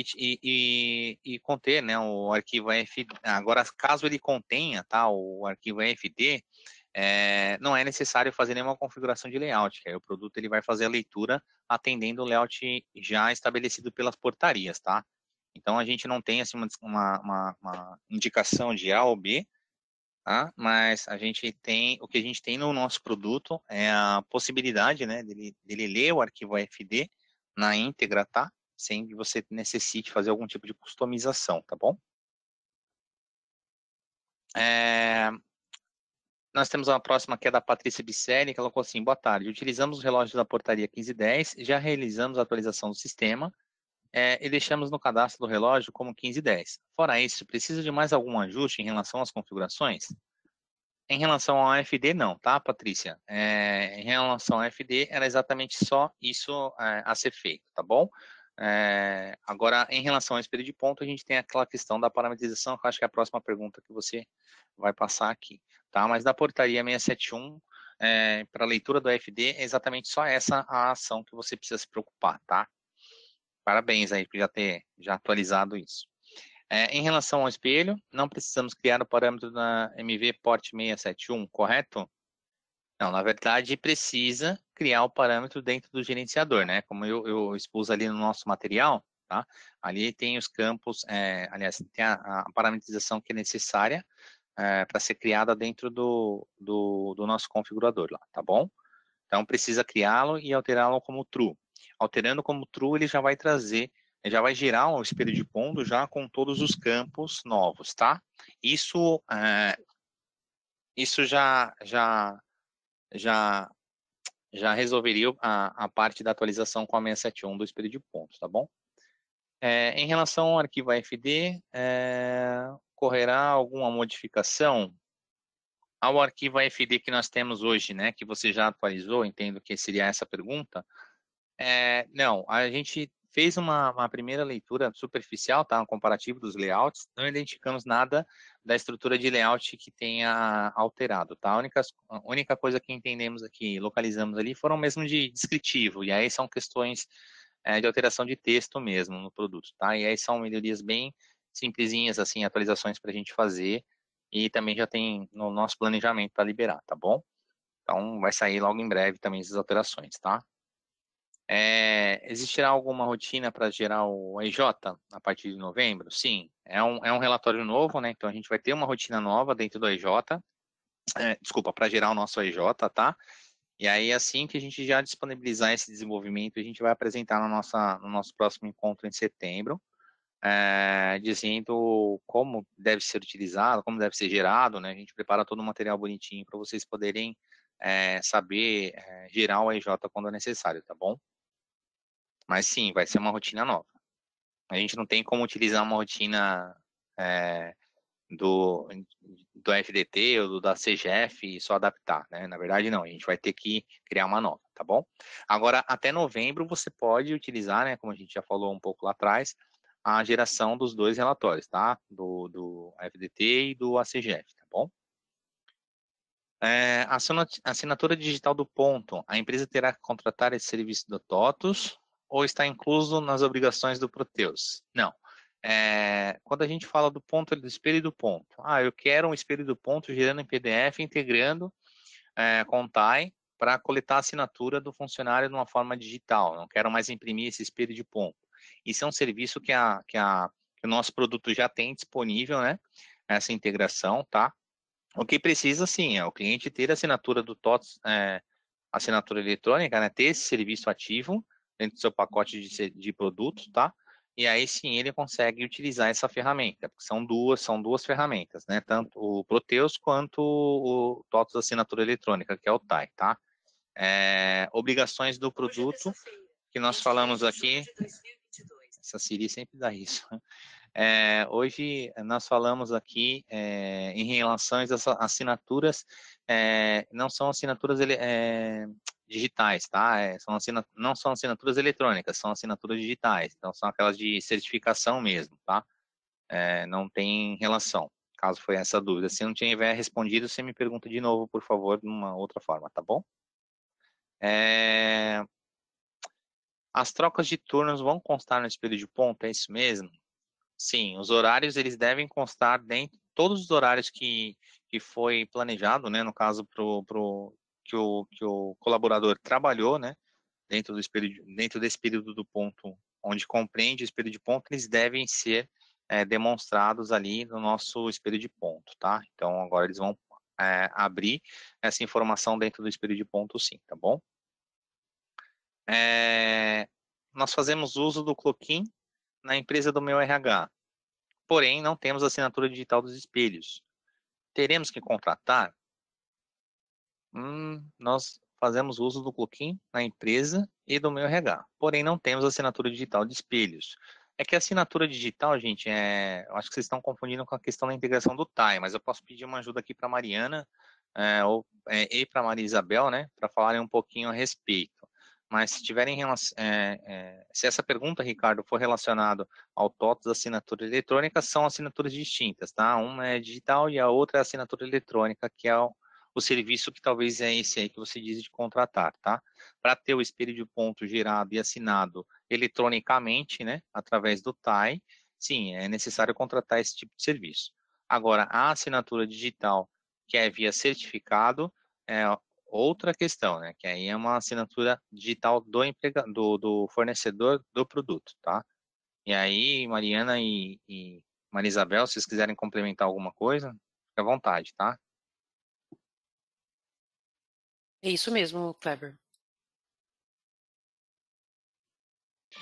e conter, né, o arquivo AFD. Agora, caso ele contenha, tá, o arquivo AFD, não é necessário fazer nenhuma configuração de layout, que aí o produto ele vai fazer a leitura atendendo o layout já estabelecido pelas portarias, tá? Então, a gente não tem assim, uma indicação de A ou B, tá? Mas o que a gente tem no nosso produto é a possibilidade, né, dele ler o arquivo AFD na íntegra, tá? Sem que você necessite fazer algum tipo de customização, tá bom? Nós temos uma próxima que é da Patrícia Bicelli, que ela colocou assim: boa tarde, utilizamos os relógios da portaria 1510, já realizamos a atualização do sistema e deixamos no cadastro do relógio como 1510. Fora isso, precisa de mais algum ajuste em relação às configurações? Em relação ao FD, não, tá, Patrícia? Em relação ao FD, era exatamente só isso a ser feito, tá bom? Agora, em relação ao espelho de ponto, a gente tem aquela questão da parametrização, que eu acho que é a próxima pergunta que você vai passar aqui, tá? Mas da portaria 671, para leitura do FD, é exatamente só essa a ação que você precisa se preocupar, tá? Parabéns aí por já ter atualizado isso. Em relação ao espelho, não precisamos criar o parâmetro da MV Port 671, correto? Não, na verdade precisa criar o parâmetro dentro do gerenciador, né? Como eu expus ali no nosso material, tá? Ali tem os campos, aliás, tem a parametrização que é necessária para ser criada dentro do nosso configurador lá, tá bom? Então precisa criá-lo e alterá-lo como true. Alterando como true, ele já vai trazer, já vai gerar um espelho de ponto já com todos os campos novos, tá? Isso já resolveria a parte da atualização com a 671 do espelho de pontos, tá bom? Em relação ao arquivo AFD, ocorrerá alguma modificação ao arquivo AFD que nós temos hoje, né, que você já atualizou, entendo que seria essa pergunta. Não, a gente fez uma primeira leitura superficial, tá, um comparativo dos layouts, não identificamos nada da estrutura de layout que tenha alterado, tá? A única coisa que entendemos aqui, localizamos ali, foram mesmo de descritivo, e aí são questões de alteração de texto mesmo no produto, tá? E aí são melhorias bem simplesinhas, assim, atualizações para a gente fazer, e também já tem no nosso planejamento para liberar, tá bom? Então, vai sair logo em breve também essas alterações, tá? Existirá alguma rotina para gerar o EJ a partir de novembro? Sim, é um relatório novo, né? Então a gente vai ter uma rotina nova dentro do EJ, desculpa, para gerar o nosso EJ, tá? E aí, assim que a gente já disponibilizar esse desenvolvimento, a gente vai apresentar no nosso próximo encontro em setembro, dizendo como deve ser utilizado, como deve ser gerado, né? A gente prepara todo o material bonitinho para vocês poderem saber gerar o EJ quando é necessário, tá bom? Mas sim, vai ser uma rotina nova. A gente não tem como utilizar uma rotina do FDT ou da CGF e só adaptar, né? Na verdade, não. A gente vai ter que criar uma nova, tá bom? Agora, até novembro, você pode utilizar, né? Como a gente já falou um pouco lá atrás, a geração dos dois relatórios, tá? Do FDT e do ACGF, tá bom? Assinatura digital do ponto. A empresa terá que contratar esse serviço do TOTUS ou está incluso nas obrigações do Proteus? Não. Quando a gente fala do ponto, do espelho do ponto. Eu quero um espelho do ponto gerando em PDF, integrando com o TAI para coletar a assinatura do funcionário de uma forma digital. Não quero mais imprimir esse espelho de ponto. Isso é um serviço que o nosso produto já tem disponível, né? Essa integração, tá? O que precisa, sim, é o cliente ter a assinatura do TOTS, assinatura eletrônica, né? Ter esse serviço ativo dentro do seu pacote de produtos, tá? E aí sim ele consegue utilizar essa ferramenta, porque são duas ferramentas, né? Tanto o Proteus quanto o TOTS assinatura eletrônica, que é o TAI, tá? Obrigações do produto que nós falamos aqui. Essa Siri sempre dá isso. Hoje nós falamos aqui em relação às assinaturas, não são assinaturas digitais, tá? Não são assinaturas eletrônicas, são assinaturas digitais, então são aquelas de certificação mesmo, tá? Não tem relação, caso foi essa dúvida. Se não tiver respondido, você me pergunta de novo, por favor, de uma outra forma, tá bom? As trocas de turnos vão constar no espelho de ponto, é isso mesmo? Sim, os horários eles devem constar dentro todos os horários que foi planejado, né? No caso que o colaborador trabalhou, né? Dentro desse período do ponto, onde compreende o espelho de ponto, eles devem ser demonstrados ali no nosso espelho de ponto, tá? Então agora eles vão abrir essa informação dentro do espelho de ponto, sim, tá bom? Nós fazemos uso do Cloquin na empresa do meu RH. Porém, não temos assinatura digital dos espelhos. teremos que contratar? Nós fazemos uso do Clookin na empresa e do meu RH, porém não temos assinatura digital de espelhos. É que a assinatura digital, gente, eu acho que vocês estão confundindo com a questão da integração do TAI, mas eu posso pedir uma ajuda aqui para a Mariana e para a Maria Isabel, né, para falarem um pouquinho a respeito. Mas se tiverem se essa pergunta, Ricardo, for relacionada ao TOTS, assinatura eletrônica, são assinaturas distintas, tá? Uma é digital e a outra é assinatura eletrônica, que é o serviço que talvez é esse aí que você diz de contratar, tá? Para ter o espelho de ponto gerado e assinado eletronicamente, né, através do TAI, sim, é necessário contratar esse tipo de serviço. Agora, a assinatura digital, que é via certificado, é outra questão, né, que aí é uma assinatura digital do fornecedor do produto, tá? E aí, Mariana e Maria Isabel, se vocês quiserem complementar alguma coisa, fique à vontade, tá? É isso mesmo, Kleber.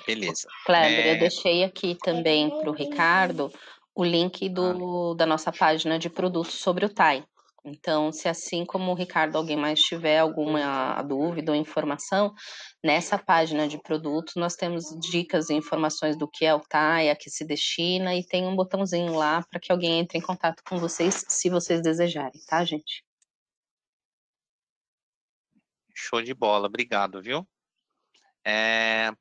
Beleza. Kleber, eu deixei aqui também para o Ricardo o link da nossa página de produtos sobre o TAI. Então, se assim como o Ricardo, alguém mais tiver alguma dúvida ou informação, nessa página de produtos nós temos dicas e informações do que é o TAI, a que se destina, e tem um botãozinho lá para que alguém entre em contato com vocês, se vocês desejarem, tá, gente? Show de bola, obrigado, viu?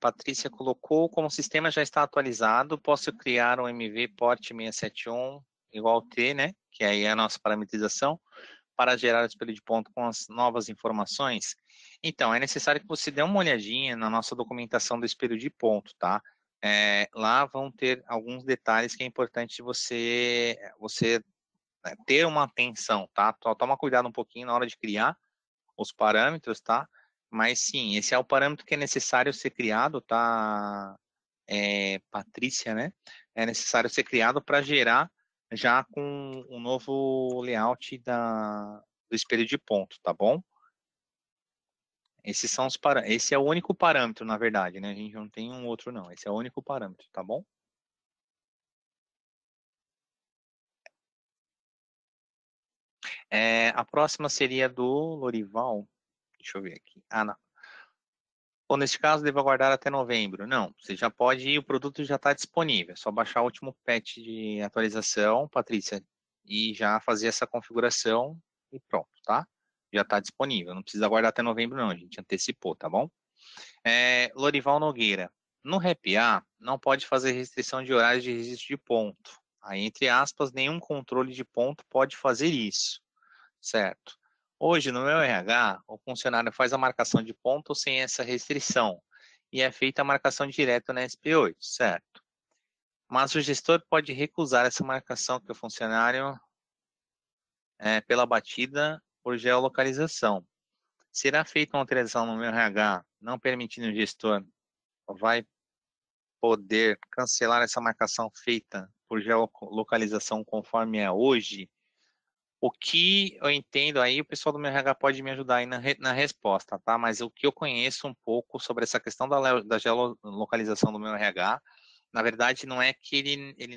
Patrícia colocou, como o sistema já está atualizado, posso criar um MV port 671 igual T, né? Que aí é a nossa parametrização, para gerar o espelho de ponto com as novas informações. Então, é necessário que você dê uma olhadinha na nossa documentação do espelho de ponto, tá? Lá vão ter alguns detalhes que é importante você ter uma atenção, tá? Toma cuidado um pouquinho na hora de criar os parâmetros, tá? Mas sim, esse é o parâmetro que é necessário ser criado, tá? Patrícia, né? É necessário ser criado para gerar já com o novo layout do espelho de ponto, tá bom? Esse é o único parâmetro, na verdade, né? A gente não tem um outro, não. Esse é o único parâmetro, tá bom? A próxima seria do Lorival. Deixa eu ver aqui. Não. Ou neste caso, devo aguardar até novembro. Não, você já pode ir, o produto já está disponível. É só baixar o último patch de atualização, Patrícia, e já fazer essa configuração e pronto, tá? Já está disponível. Não precisa aguardar até novembro, não. A gente antecipou, tá bom? Lorival Nogueira. No RPA, não pode fazer restrição de horários de registro de ponto. Aí, entre aspas, nenhum controle de ponto pode fazer isso, certo? Hoje, no meu RH, o funcionário faz a marcação de ponto sem essa restrição e é feita a marcação direta na SP8, certo? Mas o gestor pode recusar essa marcação que o funcionário pela batida por geolocalização. Será feita uma alteração no meu RH, não permitindo o gestor vai poder cancelar essa marcação feita por geolocalização conforme é hoje? O que eu entendo aí, o pessoal do meu RH pode me ajudar aí na resposta, tá? Mas o que eu conheço um pouco sobre essa questão da geolocalização do meu RH, na verdade, não é que ele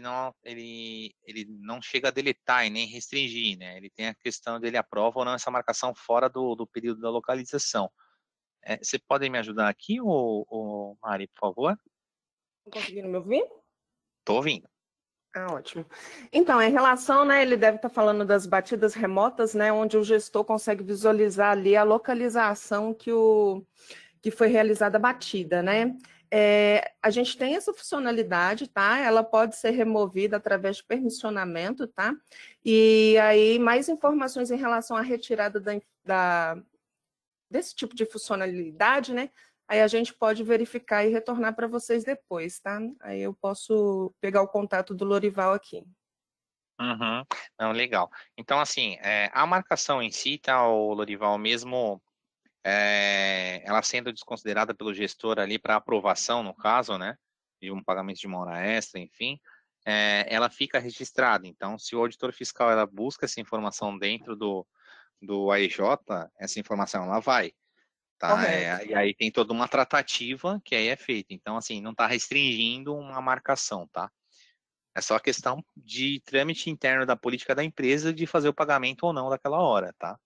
não chega a deletar e nem restringir, né? Ele tem a questão dele aprova ou não essa marcação fora do período da localização. Você pode me ajudar aqui, Mari, por favor? Conseguindo me ouvir? Tô ouvindo. Ótimo. Então, em relação, né, ele deve estar falando das batidas remotas, né, onde o gestor consegue visualizar ali a localização que foi realizada a batida, né? A gente tem essa funcionalidade, tá? Ela pode ser removida através de permissionamento, tá? E aí, mais informações em relação à retirada desse tipo de funcionalidade, né? Aí a gente pode verificar e retornar para vocês depois, tá? Aí eu posso pegar o contato do Lorival aqui. Uhum. Não, legal. Então, assim, a marcação em si, tá, o Lorival, mesmo ela sendo desconsiderada pelo gestor ali para aprovação, no caso, né, de um pagamento de uma hora extra, enfim, ela fica registrada. Então, se o auditor fiscal ela busca essa informação dentro do AEJ, essa informação ela vai. Tá? E aí tem toda uma tratativa que aí é feita. Então, assim, não está restringindo uma marcação, tá? É só questão de trâmite interno da política da empresa de fazer o pagamento ou não daquela hora, tá?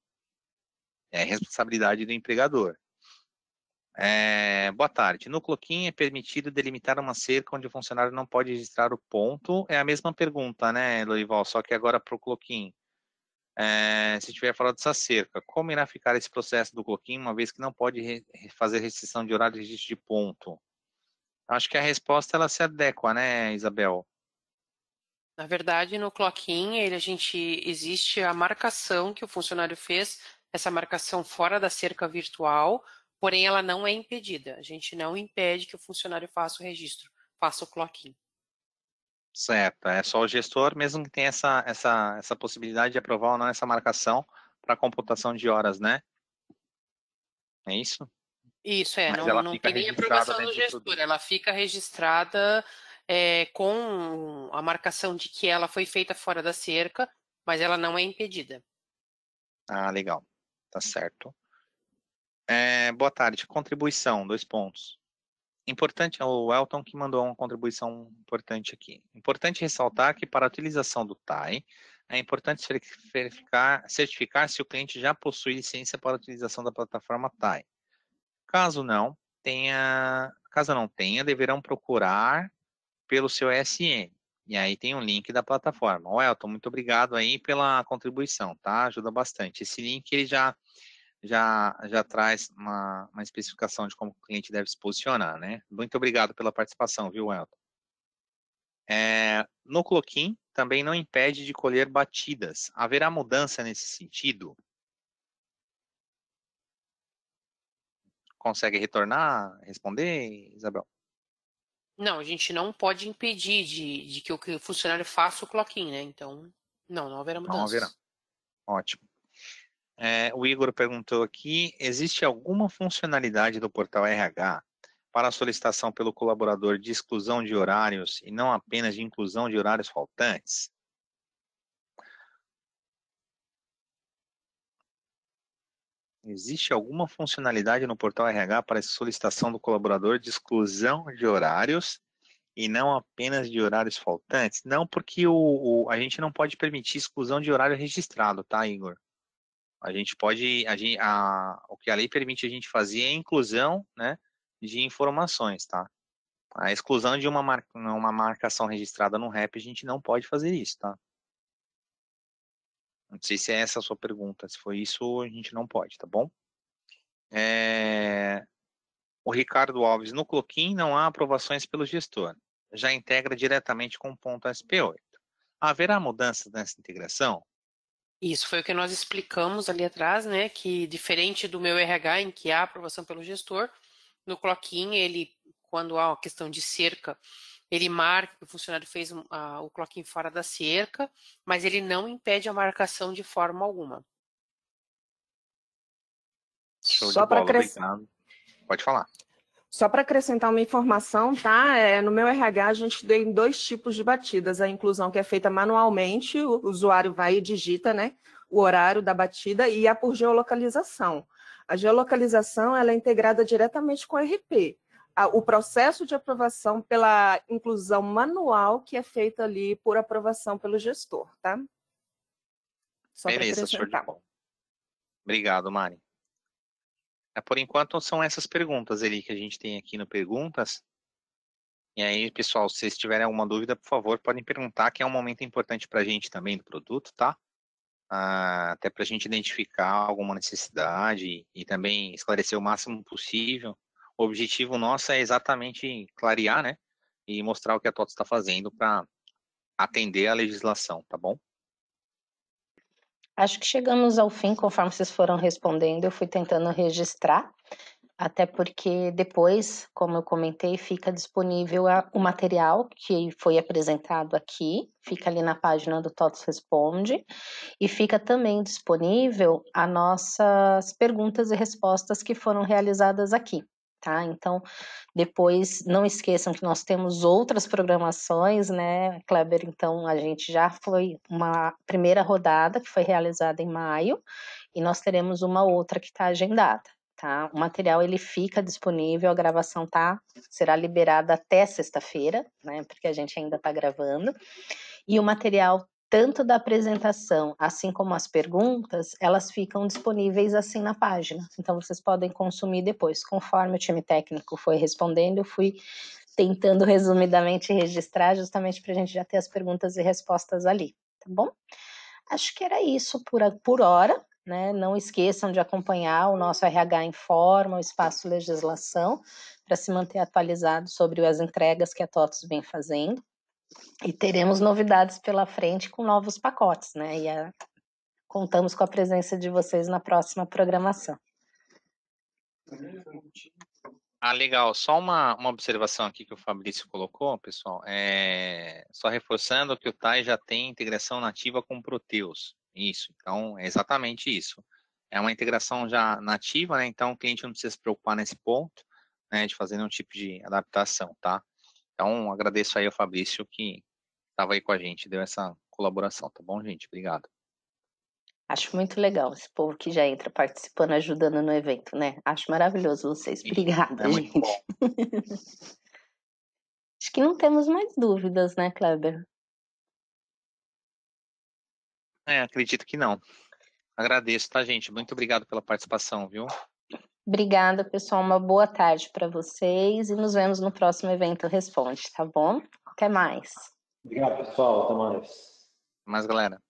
É responsabilidade do empregador. Boa tarde. No Cloquin é permitido delimitar uma cerca onde o funcionário não pode registrar o ponto? É a mesma pergunta, né, Lorival? Só que agora para o Cloquin. Se tiver falado dessa cerca, como irá ficar esse processo do Cloquin, uma vez que não pode fazer restrição de horário de registro de ponto? Acho que a resposta ela se adequa, né, Isabel? Na verdade, no Cloquin, existe a marcação que o funcionário fez, essa marcação fora da cerca virtual, porém ela não é impedida. A gente não impede que o funcionário faça o registro, faça o Cloquin. Certo, é só o gestor, mesmo que tenha essa possibilidade de aprovar ou não essa marcação para computação de horas, né? É isso? Isso, Mas ela não fica tem nem registrada aprovação do dentro do gestor, produto. ela fica registrada com a marcação de que ela foi feita fora da cerca, mas ela não é impedida. Ah, legal. Tá certo. Boa tarde. Contribuição, 2 pontos. Importante, é o Elton que mandou uma contribuição importante aqui. Importante ressaltar que para a utilização do TAI, é importante certificar se o cliente já possui licença para a utilização da plataforma TAI. Caso não tenha, deverão procurar pelo seu ESN. E aí tem um link da plataforma. O Elton, muito obrigado aí pela contribuição, tá? Ajuda bastante. Esse link ele já traz uma especificação de como o cliente deve se posicionar, né? Muito obrigado pela participação, viu, Elton? No Cloquin também não impede de colher batidas. Haverá mudança nesse sentido? Consegue retornar, responder, Isabel? Não, a gente não pode impedir de que o funcionário faça o Cloquin, né? Então, não haverá Não haverá. mudanças. Ótimo. O Igor perguntou aqui, existe alguma funcionalidade do portal RH para a solicitação pelo colaborador de exclusão de horários e não apenas de inclusão de horários faltantes? Existe alguma funcionalidade no portal RH para a solicitação do colaborador de exclusão de horários e não apenas de horários faltantes? Não, porque a gente não pode permitir exclusão de horário registrado, tá, Igor? A gente pode, o que a lei permite a gente fazer é a inclusão, né, de informações, tá? A exclusão de uma marcação registrada no REP, a gente não pode fazer isso, tá? Não sei se é essa a sua pergunta. Se foi isso, a gente não pode, tá bom? O Ricardo Alves, no Cloquin não há aprovações pelo gestor. Já integra diretamente com o ponto SP8. Haverá mudanças nessa integração? Isso foi o que nós explicamos ali atrás, né? Que diferente do meu RH, em que há aprovação pelo gestor, no Cloquin, quando há uma questão de cerca, ele marca que o funcionário fez o Cloquin fora da cerca, mas ele não impede a marcação de forma alguma. Show de bola, obrigado. Pode falar. Só para acrescentar uma informação, tá? No meu RH a gente tem 2 tipos de batidas. A inclusão que é feita manualmente, o usuário vai e digita, né, o horário da batida, e a por geolocalização. A geolocalização ela é integrada diretamente com o RP. O processo de aprovação pela inclusão manual que é feita ali por aprovação pelo gestor, tá? Só para Beleza, show de acrescentar. bola. Obrigado, Mari. Por enquanto, são essas perguntas ali que a gente tem aqui no Perguntas. E aí, pessoal, se vocês tiverem alguma dúvida, por favor, podem perguntar, que é um momento importante para a gente também do produto, tá? Até para a gente identificar alguma necessidade e também esclarecer o máximo possível. O objetivo nosso é exatamente clarear, né? E mostrar o que a TOTS está fazendo para atender a legislação, tá bom? Acho que chegamos ao fim, conforme vocês foram respondendo, eu fui tentando registrar, até porque depois, como eu comentei, fica disponível o material que foi apresentado aqui, fica ali na página do TOTS Responde, e fica também disponível as nossas perguntas e respostas que foram realizadas aqui. Tá? Então, depois, não esqueçam que nós temos outras programações, né, Kleber? Então, a gente já foi uma primeira rodada que foi realizada em maio, e nós teremos uma outra que está agendada, tá? O material ele fica disponível, a gravação será liberada até sexta-feira, né? Porque a gente ainda está gravando. E o material, tanto da apresentação, assim como as perguntas, elas ficam disponíveis assim na página. Então, vocês podem consumir depois. Conforme o time técnico foi respondendo, eu fui tentando resumidamente registrar, justamente para a gente já ter as perguntas e respostas ali, tá bom? Acho que era isso por hora, né? Não esqueçam de acompanhar o nosso RH Informa, o Espaço Legislação, para se manter atualizado sobre as entregas que a TOTVS vem fazendo. E teremos novidades pela frente com novos pacotes, né? Contamos com a presença de vocês na próxima programação. Legal. Só uma observação aqui que o Fabrício colocou, pessoal. Só reforçando que o TAI já tem integração nativa com o Proteus. Isso, então é exatamente isso. É uma integração já nativa, né? Então o cliente não precisa se preocupar nesse ponto, né? De fazer nenhum tipo de adaptação, tá? Então agradeço aí ao Fabrício que estava aí com a gente, deu essa colaboração, tá bom, gente? Obrigado. Acho muito legal esse povo que já entra participando, ajudando no evento, né? Acho maravilhoso vocês. Obrigada, gente. Muito bom. Acho que não temos mais dúvidas, né, Kleber? Acredito que não. Agradeço, tá, gente? Muito obrigado pela participação, viu? Obrigada, pessoal. Uma boa tarde para vocês e nos vemos no próximo evento Responde, tá bom? Até mais. Obrigado, pessoal. Até mais. Até mais, galera.